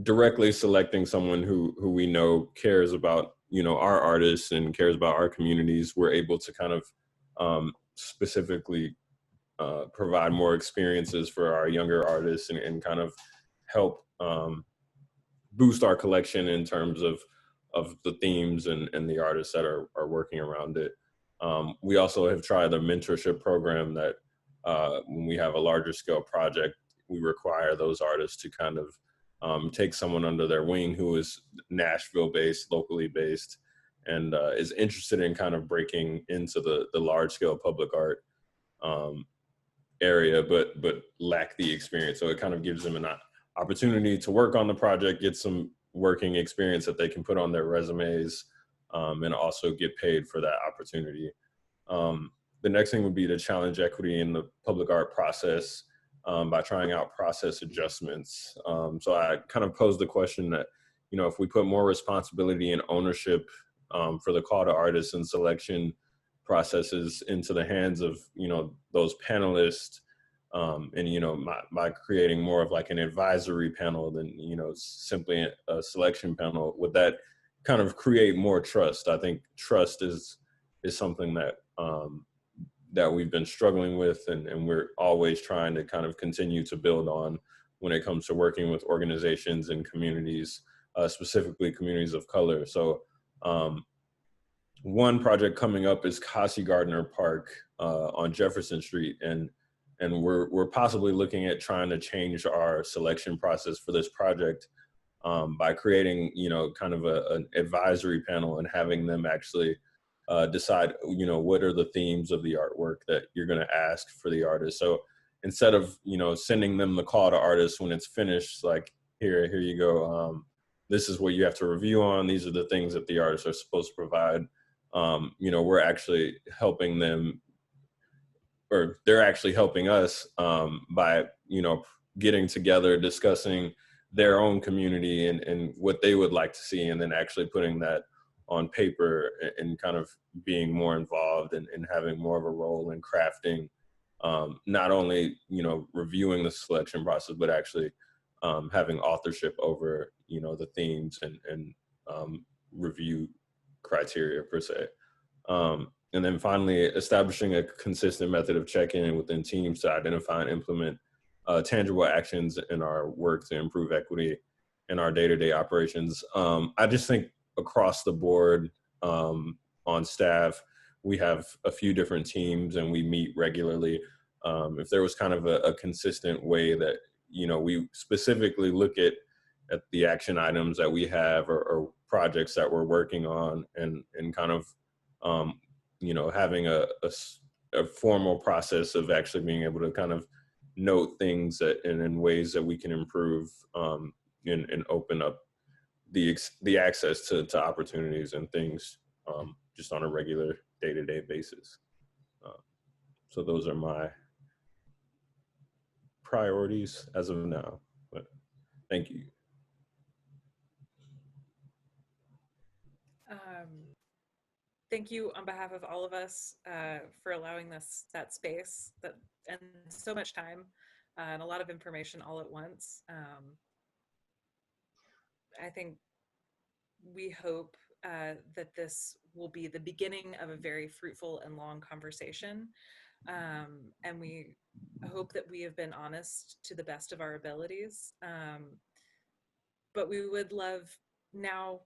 directly selecting someone who we know cares about, our artists and cares about our communities, we're able to kind of specifically provide more experiences for our younger artists and kind of help boost our collection in terms of the themes and the artists that are working around it. We also have tried the mentorship program that when we have a larger scale project, we require those artists to kind of take someone under their wing who is Nashville based, locally based, and is interested in kind of breaking into the large scale public art area, but lack the experience. So it kind of gives them an opportunity to work on the project, get some working experience that they can put on their resumes, and also get paid for that opportunity. The next thing would be to challenge equity in the public art process by trying out process adjustments. So I kind of posed the question that, if we put more responsibility and ownership for the call to artists and selection processes into the hands of, those panelists, and, by creating more of like an advisory panel than, simply a selection panel, would that kind of create more trust? I think trust is something that that we've been struggling with, and we're always trying to kind of continue to build on when it comes to working with organizations and communities, specifically communities of color. So one project coming up is Cassie Gardner Park on Jefferson Street, and we're possibly looking at trying to change our selection process for this project by creating, kind of an advisory panel and having them actually decide, what are the themes of the artwork that you're going to ask for the artist. So instead of, sending them the call to artists when it's finished, like, here you go, this is what you have to review on, these are the things that the artists are supposed to provide. We're actually helping them, or they're actually helping us by, getting together, discussing their own community and what they would like to see, and then actually putting that on paper and kind of being more involved and having more of a role in crafting, not only, reviewing the selection process, but actually having authorship over, the themes and review criteria per se. And then finally, establishing a consistent method of check-in within teams to identify and implement tangible actions in our work to improve equity in our day-to-day operations. I just think across the board on staff, we have a few different teams and we meet regularly. If there was kind of a consistent way that, we specifically look at the action items that we have or projects that we're working on and kind of, having a formal process of actually being able to kind of note things that and in ways that we can improve and open up the access to opportunities and things just on a regular day-to-day basis. So those are my priorities as of now, but thank you.
Thank you on behalf of all of us for allowing that space and so much time and a lot of information all at once. I think we hope that this will be the beginning of a very fruitful and long conversation. And we hope that we have been honest to the best of our abilities. But we would love now,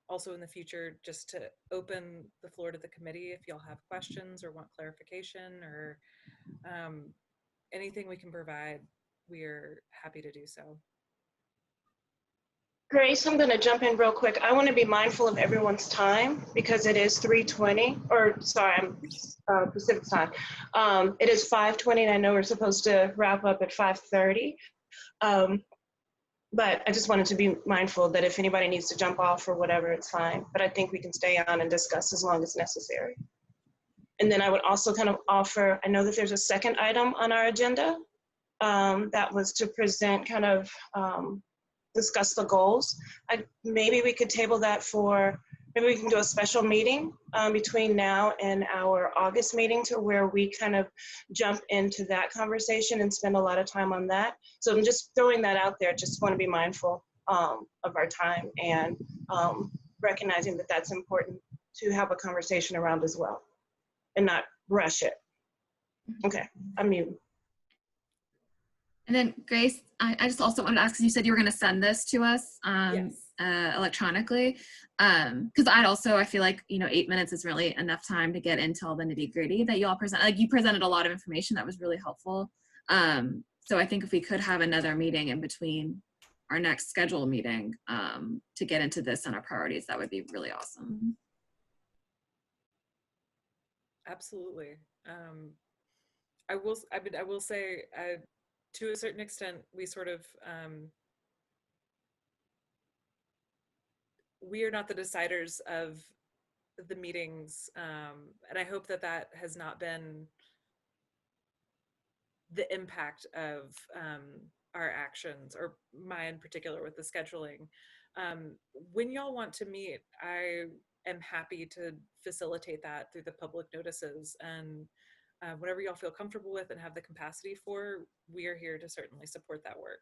also in the future, just to open the floor to the committee if y'all have questions or want clarification or anything we can provide, we're happy to do so.
Grace, I'm going to jump in real quick. I want to be mindful of everyone's time because it is 3:20, or sorry, I'm Pacific time. It is 5:20 and I know we're supposed to wrap up at 5:30. But I just wanted to be mindful that if anybody needs to jump off or whatever, it's fine. But I think we can stay on and discuss as long as necessary. And then I would also kind of offer, I know that there's a second item on our agenda that was to present kind of discuss the goals. Maybe we could table that for, maybe we can do a special meeting between now and our August meeting to where we kind of jump into that conversation and spend a lot of time on that. So I'm just throwing that out there. Just want to be mindful of our time and recognizing that that's important to have a conversation around as well and not rush it. Okay, I'm mute.
And then Grace, I just also wanted to ask, because you said you were going to send this to us
Yes.
Electronically. Because I feel like, 8 minutes is really enough time to get into all the nitty gritty that you all present. Like you presented a lot of information that was really helpful. So I think if we could have another meeting in between our next scheduled meeting to get into this and our priorities, that would be really awesome.
Absolutely. I will say, to a certain extent, we sort of, we are not the deciders of the meetings, and I hope that has not been the impact of our actions, or mine in particular with the scheduling. When y'all want to meet, I am happy to facilitate that through the public notices, and whatever y'all feel comfortable with and have the capacity for, we are here to certainly support that work.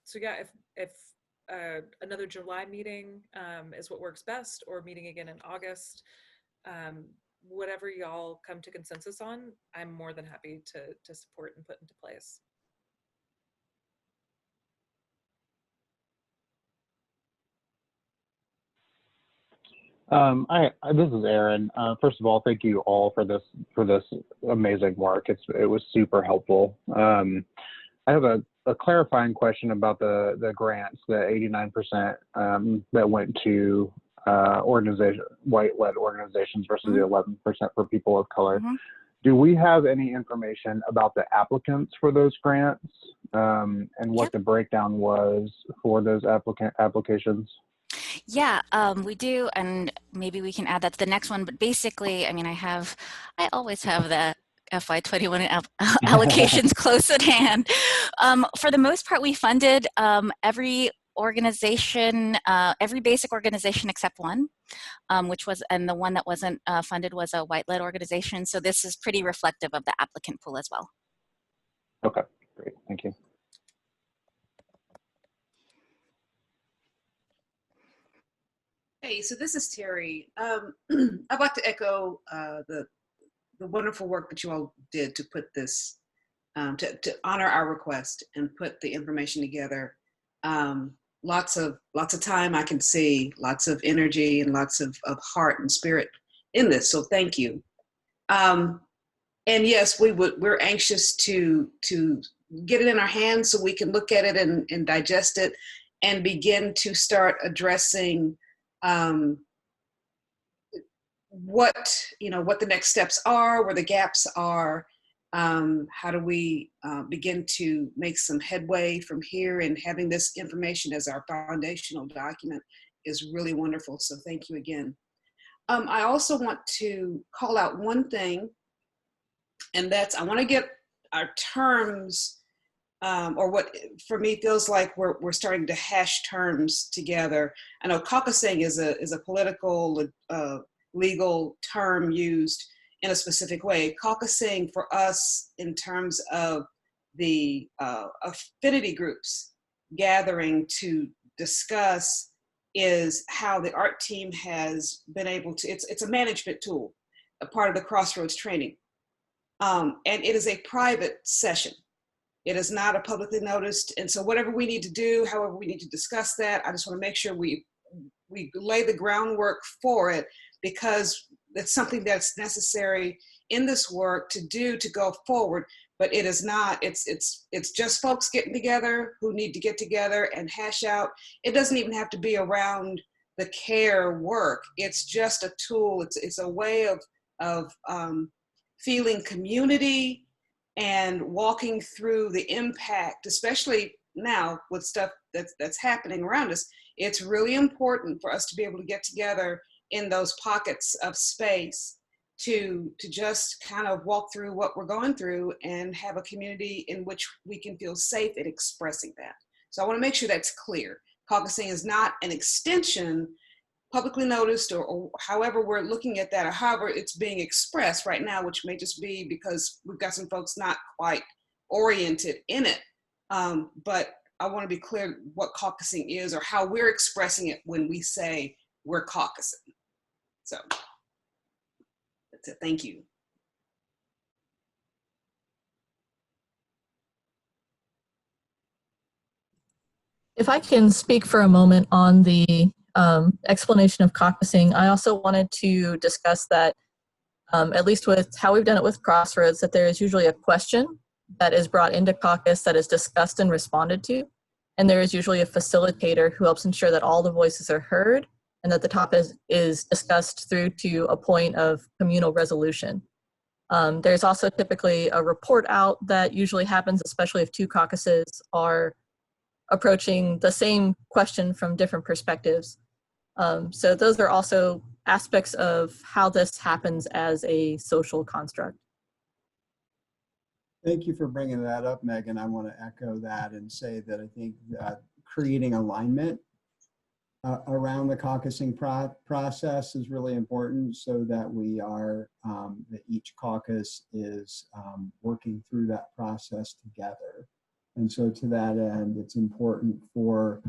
So yeah, if another July meeting is what works best, or meeting again in August, whatever y'all come to consensus on, I'm more than happy to support and put into place.
This is Aaron. First of all, thank you all for this amazing work. It was super helpful. I have a clarifying question about the grants, the 89% that went to white-led organizations versus the 11% for people of color. Do we have any information about the applicants for those grants and what the breakdown was for those applications?
Yeah, we do, and maybe we can add that to the next one. But basically, I mean, I always have the FY21 allocations close at hand. For the most part, we funded every organization, every basic organization except one, which was, and the one that wasn't funded was a white-led organization. So this is pretty reflective of the applicant pool as well.
Okay, great, thank you.
Hey, so this is Terry. I'd like to echo the wonderful work that you all did to put this, to honor our request and put the information together. Lots of time I can see, lots of energy and lots of heart and spirit in this. So thank you. And yes, we're anxious to get it in our hands so we can look at it and digest it and begin to start addressing what the next steps are, where the gaps are. How do we begin to make some headway from here, and having this information as our foundational document is really wonderful. So thank you again. I also want to call out one thing, and that's I want to get our terms, or what for me feels like we're starting to hash terms together. I know caucusing is a political, legal term used in a specific way. Caucusing for us in terms of the affinity groups gathering to discuss is how the art team has been able to, it's a management tool, a part of the Crossroads training. And it is a private session. It is not a publicly noticed. And so whatever we need to do, however we need to discuss that, I just want to make sure we lay the groundwork for it, because it's something that's necessary in this work to do to go forward. But it is not, it's just folks getting together who need to get together and hash out. It doesn't even have to be around the care work. It's just a tool. It's a way of feeling community and walking through the impact, especially now with stuff that's happening around us. It's really important for us to be able to get together in those pockets of space to just kind of walk through what we're going through and have a community in which we can feel safe in expressing that. So I want to make sure that's clear. Caucusing is not an extension, publicly noticed, or however we're looking at that, or however it's being expressed right now, which may just be because we've got some folks not quite oriented in it. But I want to be clear what caucusing is, or how we're expressing it when we say we're caucusing. So that's it. Thank you.
If I can speak for a moment on the explanation of caucusing, I also wanted to discuss that, at least with how we've done it with Crossroads, that there is usually a question that is brought into caucus that is discussed and responded to. And there is usually a facilitator who helps ensure that all the voices are heard and that the topic is discussed through to a point of communal resolution. There's also typically a report out that usually happens, especially if two caucuses are approaching the same question from different perspectives. So those are also aspects of how this happens as a social construct.
Thank you for bringing that up, Megan. I want to echo that and say that I think that creating alignment around the caucusing process is really important, so that we are, that each caucus is working through that process together. And so to that end, it's important for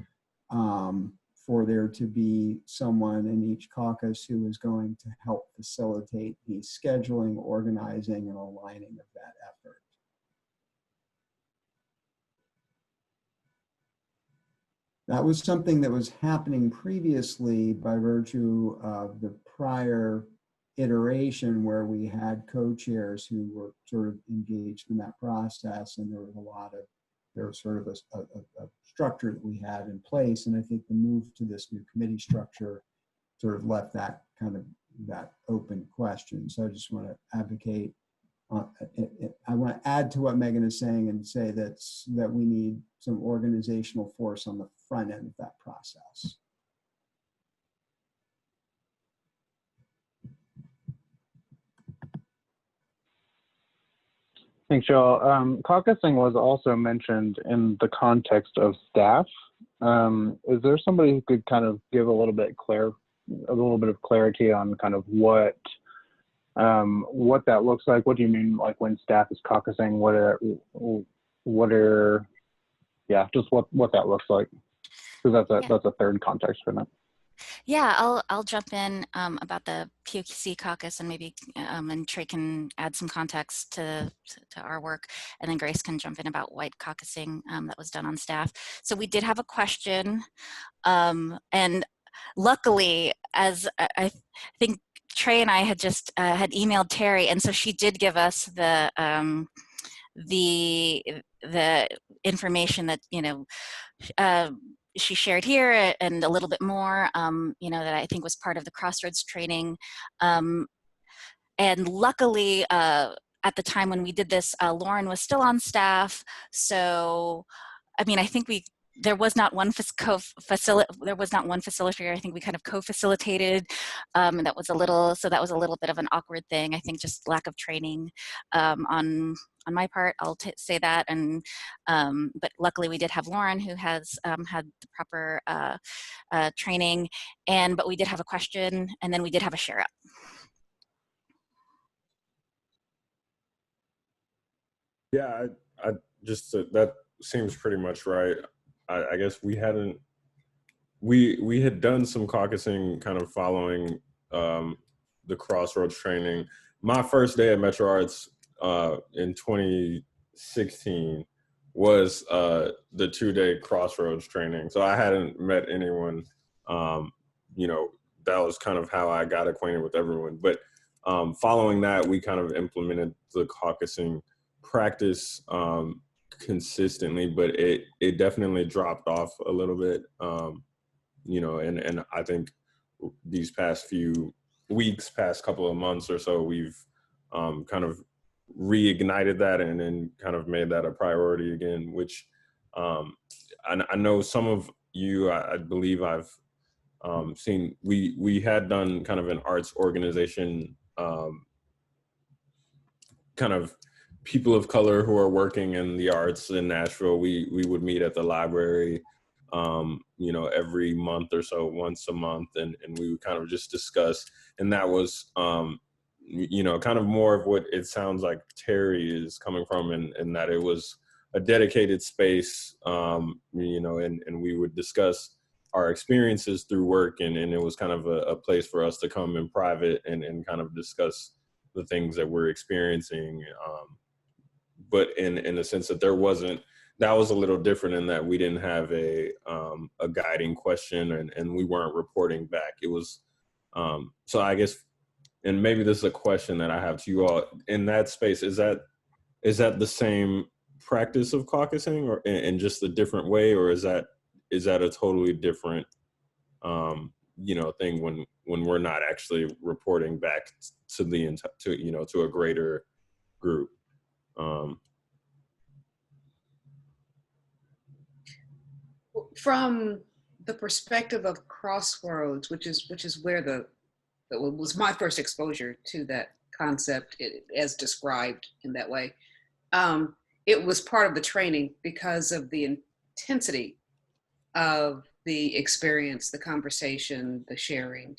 there to be someone in each caucus who is going to help facilitate the scheduling, organizing, and aligning of that effort. That was something that was happening previously by virtue of the prior iteration, where we had co-chairs who were sort of engaged in that process, and there was sort of a structure that we had in place. And I think the move to this new committee structure sort of left that kind of that open question. So I just want to advocate. I want to add to what Megan is saying and say that we need some organizational force on the front end of that process.
Thanks, y'all. Caucusing was also mentioned in the context of staff. Is there somebody who could kind of give a little bit of clarity on kind of what that looks like? What do you mean, like when staff is caucusing? Just what that looks like? Because that's a third context for that.
Yeah, I'll jump in about the POC caucus, and maybe and Trey can add some context to our work, and then Grace can jump in about white caucusing that was done on staff. So we did have a question, and luckily, as I think Trey and I had just had emailed Terry, and so she did give us the information that she shared here, and a little bit more, that I think was part of the Crossroads training. And luckily, at the time when we did this, Lauren was still on staff. So, I mean, I think there was not one facilitator. I think we kind of co-facilitated, and that was a little bit of an awkward thing. I think just lack of training on my part. I'll say that, and but luckily we did have Lauren, who has had the proper training, but we did have a question, and then we did have a share up.
Yeah, I just that seems pretty much right. I guess we had done some caucusing kind of following the Crossroads training. My first day at Metro Arts in 2016 was the 2-day Crossroads training. So I hadn't met anyone, that was kind of how I got acquainted with everyone. But following that, we kind of implemented the caucusing practice consistently, but it definitely dropped off a little bit, and I think these past few weeks, past couple of months or so, we've kind of reignited that and then kind of made that a priority again, which I know some of you, I believe I've seen, we had done kind of an arts organization, kind of people of color who are working in the arts in Nashville. We would meet at the library, every month or so, once a month, and we would kind of just discuss. And that was, kind of more of what it sounds like Terry is coming from, and that it was a dedicated space, and we would discuss our experiences through work, and it was kind of a place for us to come in private and kind of discuss the things that we're experiencing. But in the sense that that was a little different in that we didn't have a guiding question, and we weren't reporting back. It was, so I guess, and maybe this is a question that I have to you all, in that space, is that the same practice of caucusing, or in just a different way, or is that a totally different thing when we're not actually reporting back to to a greater group?
From the perspective of Crossroads, which is where that was my first exposure to that concept, as described in that way. It was part of the training because of the intensity of the experience, the conversation, the sharing.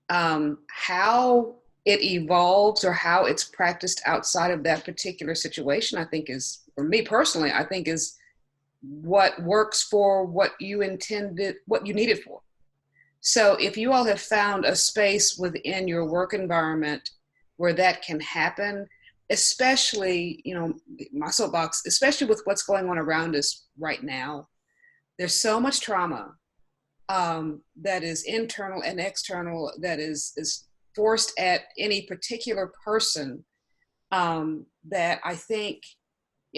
How it evolves or how it's practiced outside of that particular situation, I think is, for me personally, I think is what works for what you intended, what you need it for. So if you all have found a space within your work environment where that can happen, especially, my soapbox, especially with what's going on around us right now, there's so much trauma that is internal and external, that is forced at any particular person, that I think,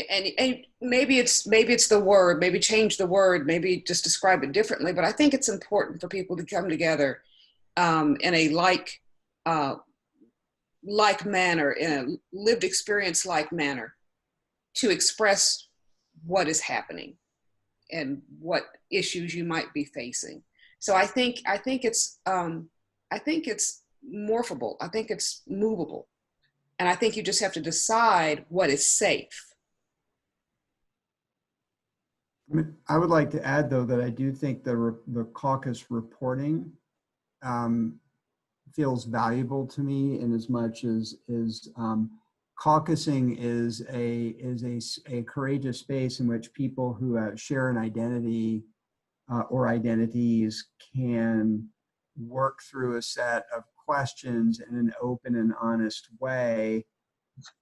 and maybe it's the word, maybe change the word, maybe just describe it differently, but I think it's important for people to come together in a like manner, in a lived experience like manner, to express what is happening and what issues you might be facing. So I think it's morphable. I think it's movable. And I think you just have to decide what is safe.
I mean, I would like to add, though, that I do think the caucus reporting feels valuable to me in as much as caucusing is a courageous space in which people who share an identity or identities can work through a set of questions in an open and honest way,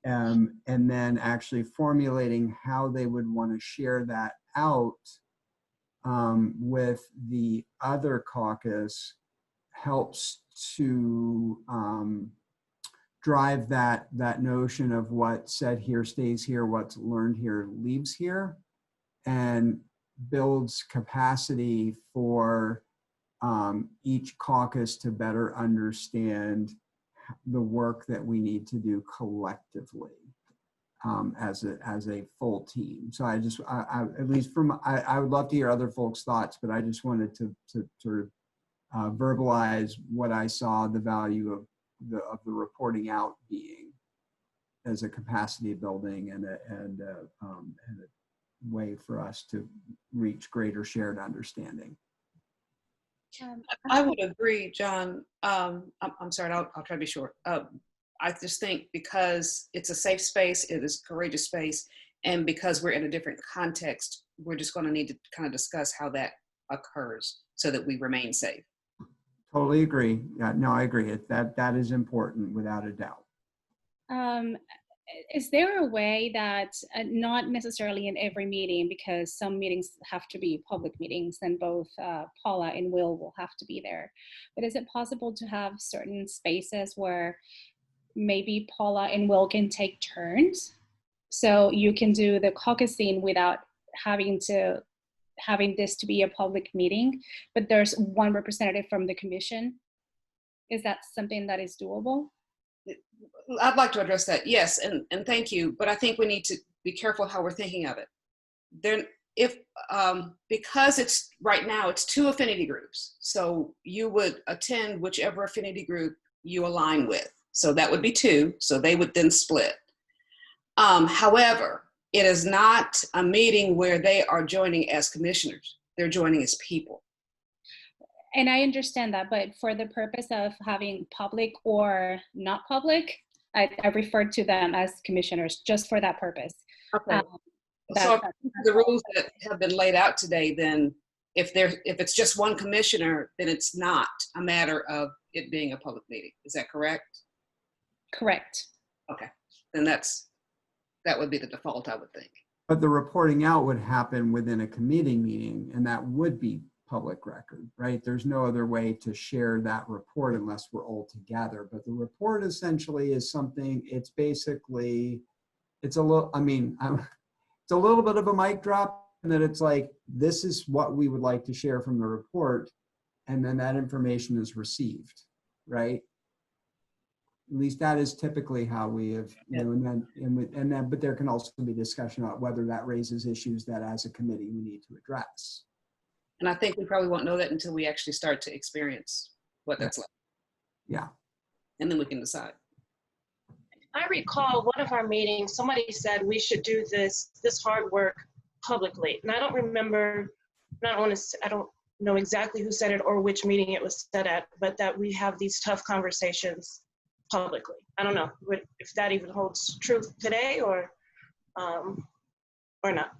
and then actually formulating how they would want to share that out with the other caucus helps to drive that notion of what said here stays here, what's learned here leaves here, and builds capacity for each caucus to better understand the work that we need to do collectively as a full team. So I at least I would love to hear other folks' thoughts, but I just wanted to sort of verbalize what I saw the value of the reporting out being as a capacity building and a way for us to reach greater shared understanding.
I would agree, John. I'm sorry, I'll try to be short. I just think because it's a safe space, it is a courageous space, and because we're in a different context, we're just going to need to kind of discuss how that occurs so that we remain safe.
Totally agree. Yeah, no, I agree. That is important without a doubt.
Is there a way that, not necessarily in every meeting, because some meetings have to be public meetings and both Paula and Will have to be there, but is it possible to have certain spaces where maybe Paula and Will can take turns? So you can do the caucusing without having this to be a public meeting, but there's one representative from the commission. Is that something that is doable?
I'd like to address that, yes, and thank you, but I think we need to be careful how we're thinking of it. Because it's right now, it's 2 affinity groups, so you would attend whichever affinity group you align with. So that would be 2, so they would then split. However, it is not a meeting where they are joining as commissioners. They're joining as people.
And I understand that, but for the purpose of having public or not public, I refer to them as commissioners just for that purpose.
Okay. So the rules that have been laid out today, then if it's just one commissioner, then it's not a matter of it being a public meeting. Is that correct?
Correct.
Okay, then that would be the default, I would think.
But the reporting out would happen within a committee meeting, and that would be public record, right? There's no other way to share that report unless we're all together. But the report essentially is something, it's basically, it's a little bit of a mic drop, and that it's like, this is what we would like to share from the report, and then that information is received, right? At least that is typically how we have, but there can also be discussion about whether that raises issues that as a committee we need to address.
And I think we probably won't know that until we actually start to experience what that's like.
Yeah.
And then we can decide.
I recall one of our meetings, somebody said we should do this hard work publicly. And I don't remember, I don't know exactly who said it or which meeting it was said at, but that we have these tough conversations publicly. I don't know if that even holds truth today or not.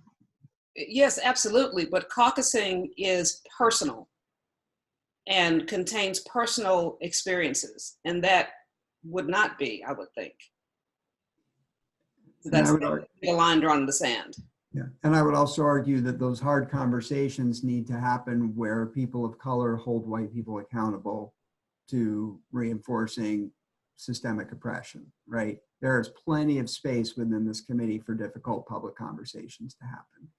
Yes, absolutely. But caucusing is personal and contains personal experiences. And that would not be, I would think. That's the line drawn in the sand.
Yeah, and I would also argue that those hard conversations need to happen where people of color hold white people accountable to reinforcing systemic oppression, right? There is plenty of space within this committee for difficult public conversations to happen.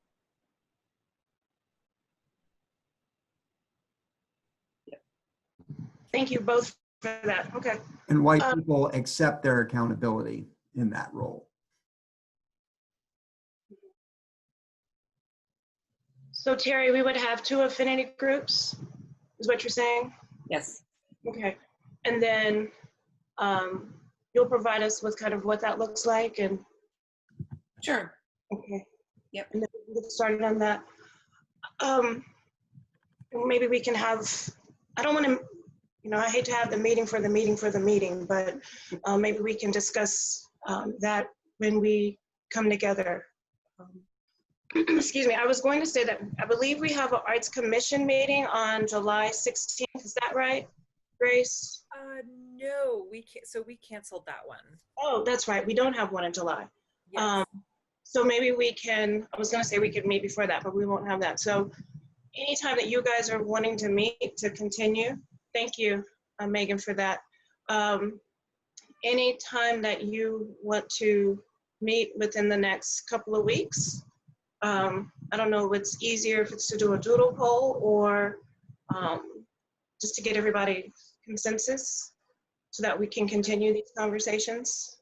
Thank you both for that. Okay.
And white people accept their accountability in that role.
So Terry, we would have 2 affinity groups, is what you're saying?
Yes.
Okay. And then you'll provide us with kind of what that looks like and.
Sure.
Okay.
Yep.
And then we can get started on that. Maybe we can have, I don't want to, I hate to have the meeting for the meeting, but maybe we can discuss that when we come together. Excuse me, I was going to say that I believe we have an Arts Commission meeting on July 16th. Is that right, Grace?
No, we can't. So we canceled that one.
Oh, that's right. We don't have one in July.
Yes.
So maybe we can, I was going to say we could meet before that, but we won't have that. So anytime that you guys are wanting to meet to continue, thank you, Megan, for that. Anytime that you want to meet within the next couple of weeks, I don't know if it's easier if it's to do a doodle poll or just to get everybody consensus so that we can continue these conversations.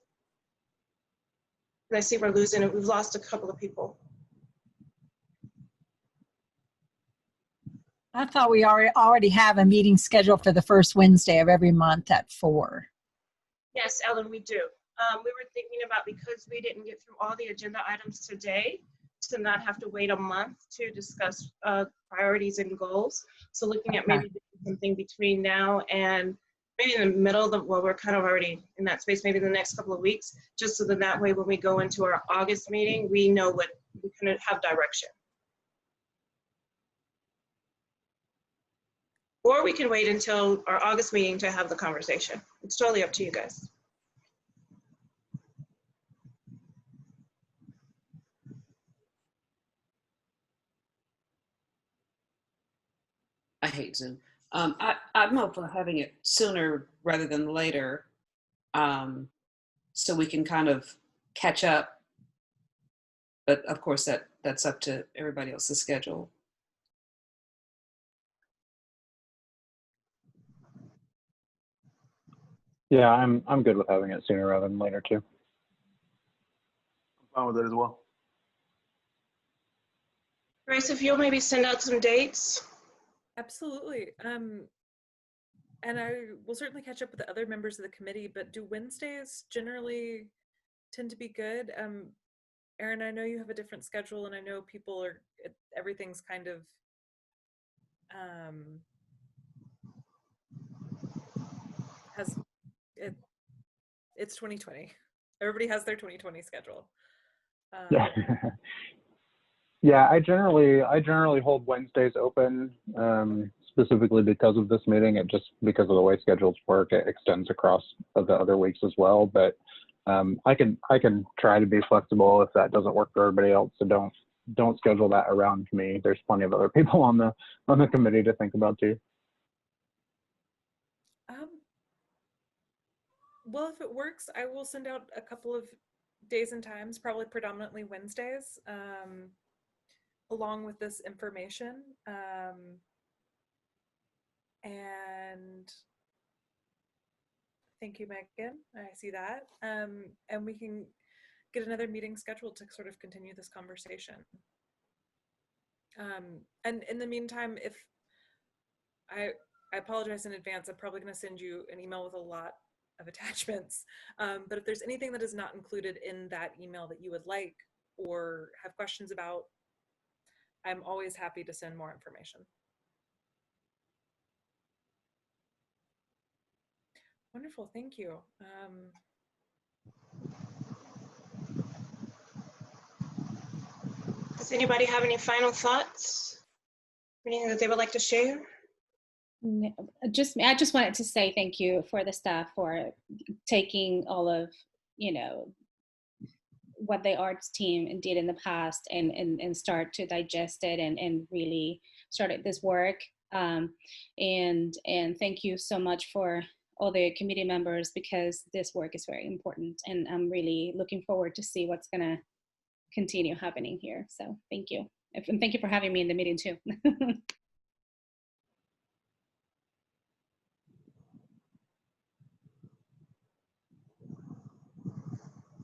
And I see we're losing it. We've lost a couple of people.
I thought we already have a meeting scheduled for the first Wednesday of every month at 4.
Yes, Ellen, we do. We were thinking about, because we didn't get through all the agenda items today, to not have to wait a month to discuss priorities and goals. So looking at maybe something between now and maybe in the middle of the, well, we're kind of already in that space, maybe the next couple of weeks, just so that way when we go into our August meeting, we know what we kind of have direction. Or we can wait until our August meeting to have the conversation. It's totally up to you guys.
I hate Zoom. I'm up for having it sooner rather than later, so we can kind of catch up. But of course, that's up to everybody else's schedule.
Yeah, I'm good with having it sooner rather than later too.
I'm fine with that as well.
Grace, if you'll maybe send out some dates.
Absolutely. And I will certainly catch up with the other members of the committee, but do Wednesdays generally tend to be good? Erin, I know you have a different schedule and I know people are, everything's kind of, it's 2020. Everybody has their 2020 schedule.
Yeah. Yeah, I generally hold Wednesdays open, specifically because of this meeting. It just, because of the way schedules work, it extends across the other weeks as well. But I can try to be flexible if that doesn't work for everybody else. So don't schedule that around me. There's plenty of other people on the committee to think about too.
Well, if it works, I will send out a couple of days and times, probably predominantly Wednesdays, along with this information. And thank you, Megan. I see that. And we can get another meeting scheduled to sort of continue this conversation. And in the meantime, if I apologize in advance, I'm probably going to send you an email with a lot of attachments. But if there's anything that is not included in that email that you would like or have questions about, I'm always happy to send more information. Wonderful, thank you.
Does anybody have any final thoughts? Anything that they would like to share?
No, I just wanted to say thank you for the staff for taking all of, what the arts team did in the past and start to digest it and really started this work. And thank you so much for all the committee members, because this work is very important and I'm really looking forward to see what's gonna continue happening here. So thank you. And thank you for having me in the meeting too.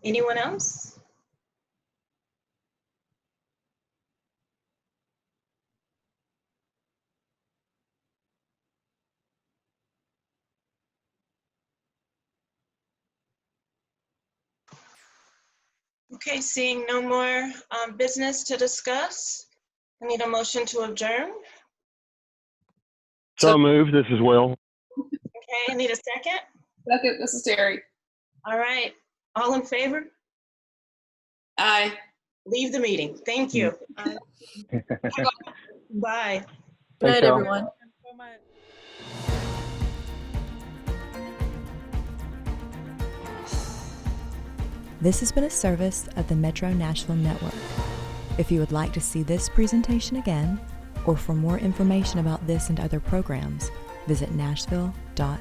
Anyone else? Okay, seeing no more business to discuss, I need a motion to adjourn.
So moved. This is Will.
Okay, I need a second.
Second, this is Terry.
All right, all in favor?
Aye.
Leave the meeting. Thank you. Bye.
Good night,
y'all.
everyone.
So much.
This has been a service of the Metro Nashville Network. If you would like to see this presentation again, or for more information about this and other programs, visit nashville.gov.